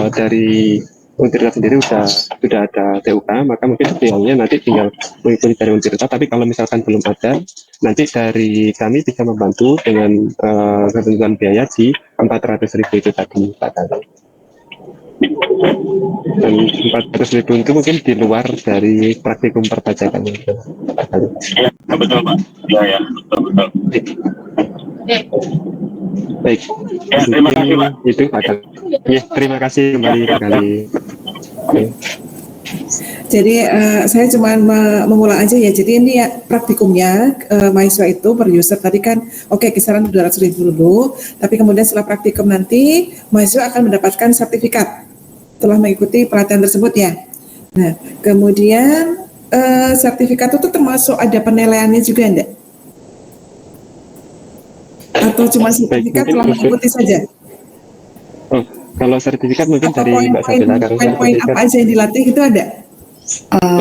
dari Untirta sendiri sudah ada TUK, maka mungkin biayanya nanti tinggal mengikuti dari Untirta. Tapi kalau misalkan belum ada, nanti dari kami bisa membantu dengan ketentuan biaya di 400.000 itu tadi Pak Khalid. Dan 400.000 itu mungkin di luar dari praktikum perpajakan itu Pak Khalid. Iya betul Pak. Iya betul. Baik. Ya, terima kasih Pak. Itu Pak Khalid. Ya, terima kasih kembali Pak Khalid. Jadi saya cuma mengulang aja ya. Jadi ini ya praktikumnya mahasiswa itu per user tadi kan oke, kisaran 200.000 dulu. Tapi kemudian setelah praktikum nanti mahasiswa akan mendapatkan sertifikat telah mengikuti pelatihan tersebut ya. Nah kemudian sertifikat itu termasuk ada penilaiannya juga enggak? Atau cuma sertifikat telah mengikuti saja? Oh, kalau sertifikat mungkin atau dari Mbak Sabila. Poin-poin apa aja yang dilatih itu ada?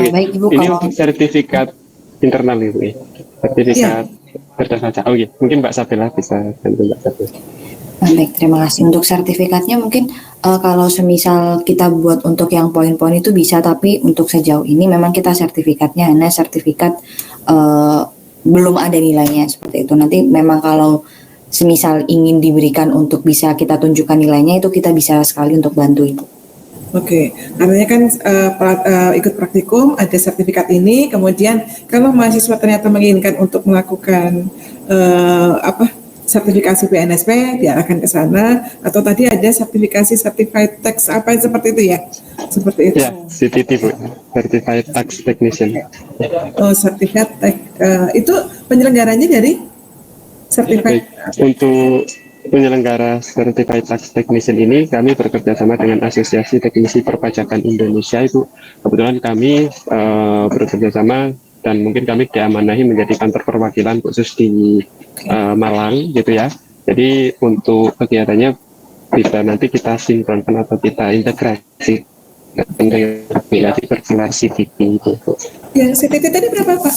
Baik Ibu, ini kalau untuk sertifikat internal Ibu ya. Sertifikat berdasarkan. Oh iya, mungkin Mbak Sabila bisa bantu Mbak Sabila. baik, terima kasih. Untuk sertifikatnya mungkin kalau semisal kita buat untuk yang poin-poin itu bisa, tapi untuk sejauh ini memang kita sertifikatnya hanya sertifikat belum ada nilainya seperti itu. Nanti memang kalau semisal ingin diberikan untuk bisa kita tunjukkan nilainya, itu kita bisa sekali untuk bantu Ibu. Oke, artinya kan ikut praktikum ada sertifikat ini, kemudian kalau mahasiswa ternyata menginginkan untuk melakukan sertifikasi BNSP diarahkan ke sana, atau tadi ada sertifikasi certified tax apa seperti itu ya? Seperti itu. Ya, CTT Bu, Certified Tax Technician. Oh, certified tax itu penyelenggaranya dari certified. Untuk penyelenggara Certified Tax Technician ini kami bekerja sama dengan Asosiasi Teknisi Perpajakan Indonesia. Itu kebetulan kami bekerja sama dan mungkin kami diamanahi menjadi kantor perwakilan khusus di Malang gitu ya. Jadi untuk kegiatannya bisa nanti kita sinkronkan atau kita integrasi dengan aplikasi virtual CTT gitu. Yang CTT tadi berapa Pak?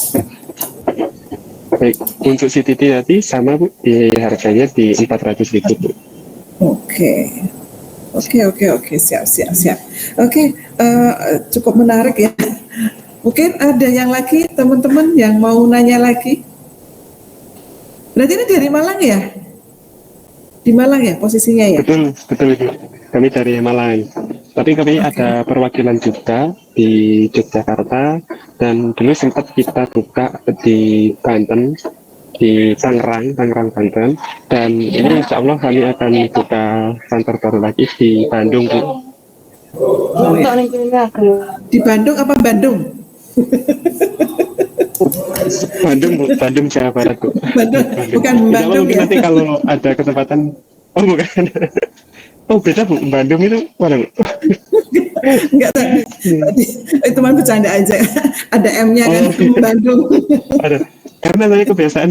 Baik, untuk CTT nanti sama Bu, di harganya di 400.000 Bu. Oke. Oke, siap. Oke, cukup menarik ya. Mungkin ada yang lagi, teman-teman yang mau nanya lagi? Berarti ini dari Malang ya? Di Malang ya posisinya ya? Betul Ibu. Kami dari Malang. Tapi kami ada perwakilan juga di Yogyakarta dan dulu sempat kita buka di Banten, di Tangerang Banten, dan ini insya Allah kami akan buka kantor baru lagi di Bandung Bu. Oh, ya. Di Bandung apa Bandung? Bandung Jawa Barat Bu. Bandung, bukan Insya Allah Bandung mungkin ya? nanti kalau ada kesempatan, oh bukan. Oh beda Bu, Bandung itu mana Bu? Enggak tadi, itu cuma bercanda aja. Ada M-nya kan, Bandung. Ada. Karena saya kebiasaan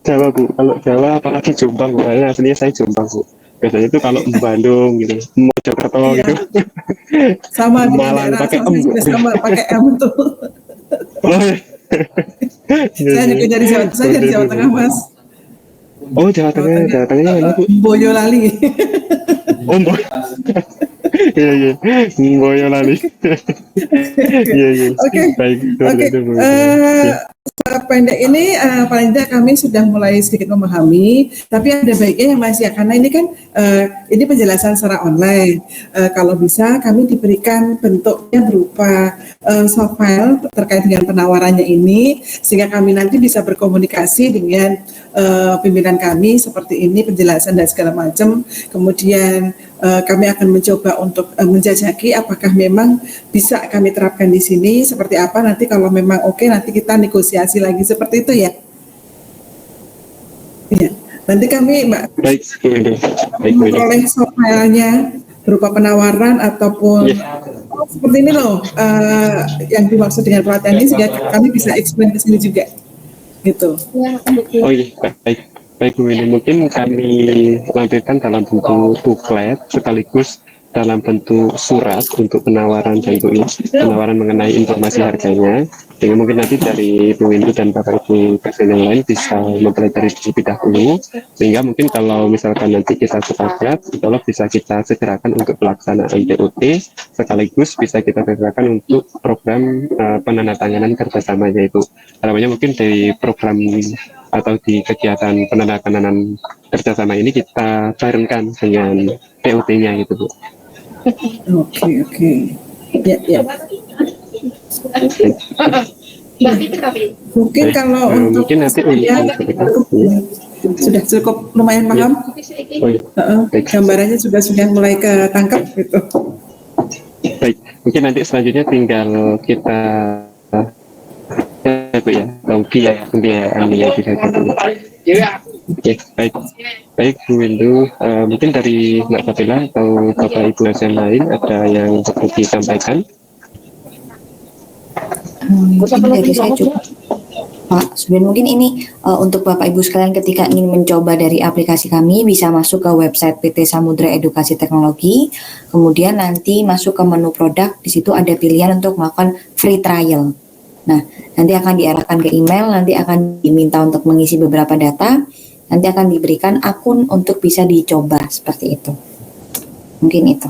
Jawa Bu, kalau Jawa apalagi Jombang Bu, karena aslinya saya Jombang Bu. Biasanya itu kalau Bandung gitu, Mojokerto Iya. gitu. Sama di Malang daerah pakai saya M, Bu. juga sama pakai M tuh. Oh, iya. Saya juga dari Jawa Tengah Mas. Oh Jawa Tengahnya mana Bu? Boyolali. Oh iya, Boyolali. Iya. Oke. Baik, itu Bu. Secara pendek ini paling tidak kami sudah mulai sedikit memahami, tapi ada baiknya yang masih ya, karena ini kan ini penjelasan secara online. Kalau bisa kami diberikan bentuknya berupa soft file terkait dengan penawarannya ini, sehingga kami nanti bisa berkomunikasi dengan pimpinan kami seperti ini, penjelasan dan segala macam. Kemudian kami akan mencoba untuk menjajaki apakah memang bisa kami terapkan di sini seperti apa. Nanti kalau memang oke, nanti kita negosiasi lagi seperti itu ya. Iya. Nanti kami Baik, memperoleh soft file-nya berupa penawaran ataupun seperti ini loh yang dimaksud dengan pelatihan ini, sehingga kami bisa explain ke sini juga gitu. Oh iya, baik Bu Winnie, mungkin kami lampirkan dalam bentuk booklet sekaligus dalam bentuk surat untuk penawaran mengenai informasi harganya, sehingga mungkin nanti dari Bu Winnie dan Bapak Ibu pasien yang lain bisa mempelajari terlebih dahulu, sehingga mungkin kalau misalkan nanti kita sepakat, insya bisa kita segerakan untuk pelaksanaan TOT, sekaligus bisa kita segerakan untuk program penandatanganan kerjasamanya itu. Harapannya mungkin dari program atau di kegiatan penandatanganan kerjasama ini kita barengkan dengan TOT-nya gitu Bu. Oke. Ya. Mungkin kalau untuk mungkin nanti sudah cukup lumayan paham. Gambarannya sudah mulai ketangkap gitu. Baik, mungkin nanti selanjutnya tinggal kita Bu ya, pembiayaan ya bisa gitu. Oke, baik Bu Windu, mungkin dari Mbak Fadila atau Bapak Ibu yang lain ada yang perlu disampaikan? Mungkin dari saya cukup Pak. Sebenarnya mungkin ini untuk Bapak Ibu sekalian ketika ingin mencoba dari aplikasi kami bisa masuk ke website PT Samudra Edukasi Teknologi, kemudian nanti masuk ke menu produk, di situ ada pilihan untuk melakukan free trial. Nah, nanti akan diarahkan ke email, nanti akan diminta untuk mengisi beberapa data, nanti akan diberikan akun untuk bisa dicoba seperti itu. Mungkin itu.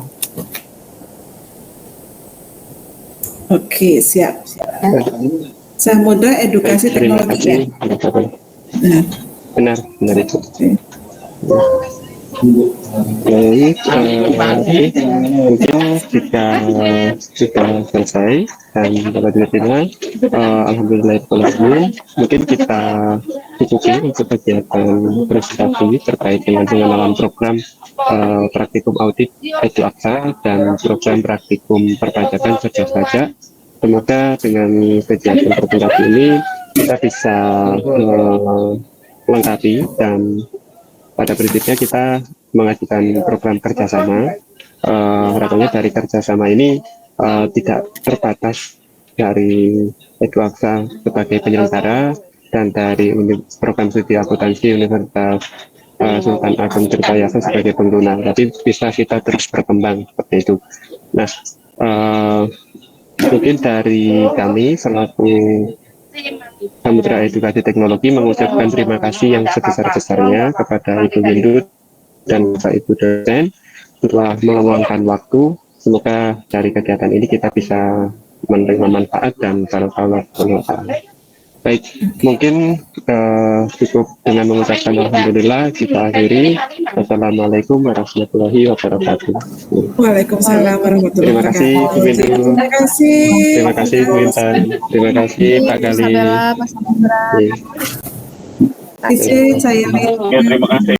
Oke, siap. Samudra Edukasi Terima Teknologi. kasih. Benar itu. Baik, mungkin jika sudah selesai dan dapat diterima, alhamdulillah mungkin kita cukupi untuk kegiatan presentasi terkait dengan pengenalan program praktikum audit Edu Aksa dan program praktikum perpajakan kerja saja. Semoga dengan kegiatan presentasi ini kita bisa melengkapi dan pada prinsipnya kita mengajukan program kerjasama. Harapannya dari kerjasama ini tidak terbatas dari Edu Aksa sebagai penyelenggara dan dari program studi akuntansi Universitas Sultan Ageng Tirtayasa sebagai pengguna, tapi bisa kita terus berkembang seperti itu. Nah, mungkin dari kami selaku Samudra Edukasi Teknologi mengucapkan terima kasih yang sebesar-besarnya kepada Ibu Windu dan Bapak Ibu dosen telah meluangkan waktu. Semoga dari kegiatan ini kita bisa menerima manfaat dan barokah. Baik, mungkin cukup dengan mengucapkan alhamdulillah kita akhiri. Wassalamualaikum warahmatullahi wabarakatuh. Waalaikumsalam warahmatullahi Terima kasih, wabarakatuh. Bu Windu. Terima kasih. Terima kasih, Bu Intan. Terima kasih, Pak Bu Gali. Isabella, Pak Samudra. Iya. Izin saya Ya, terima kasih.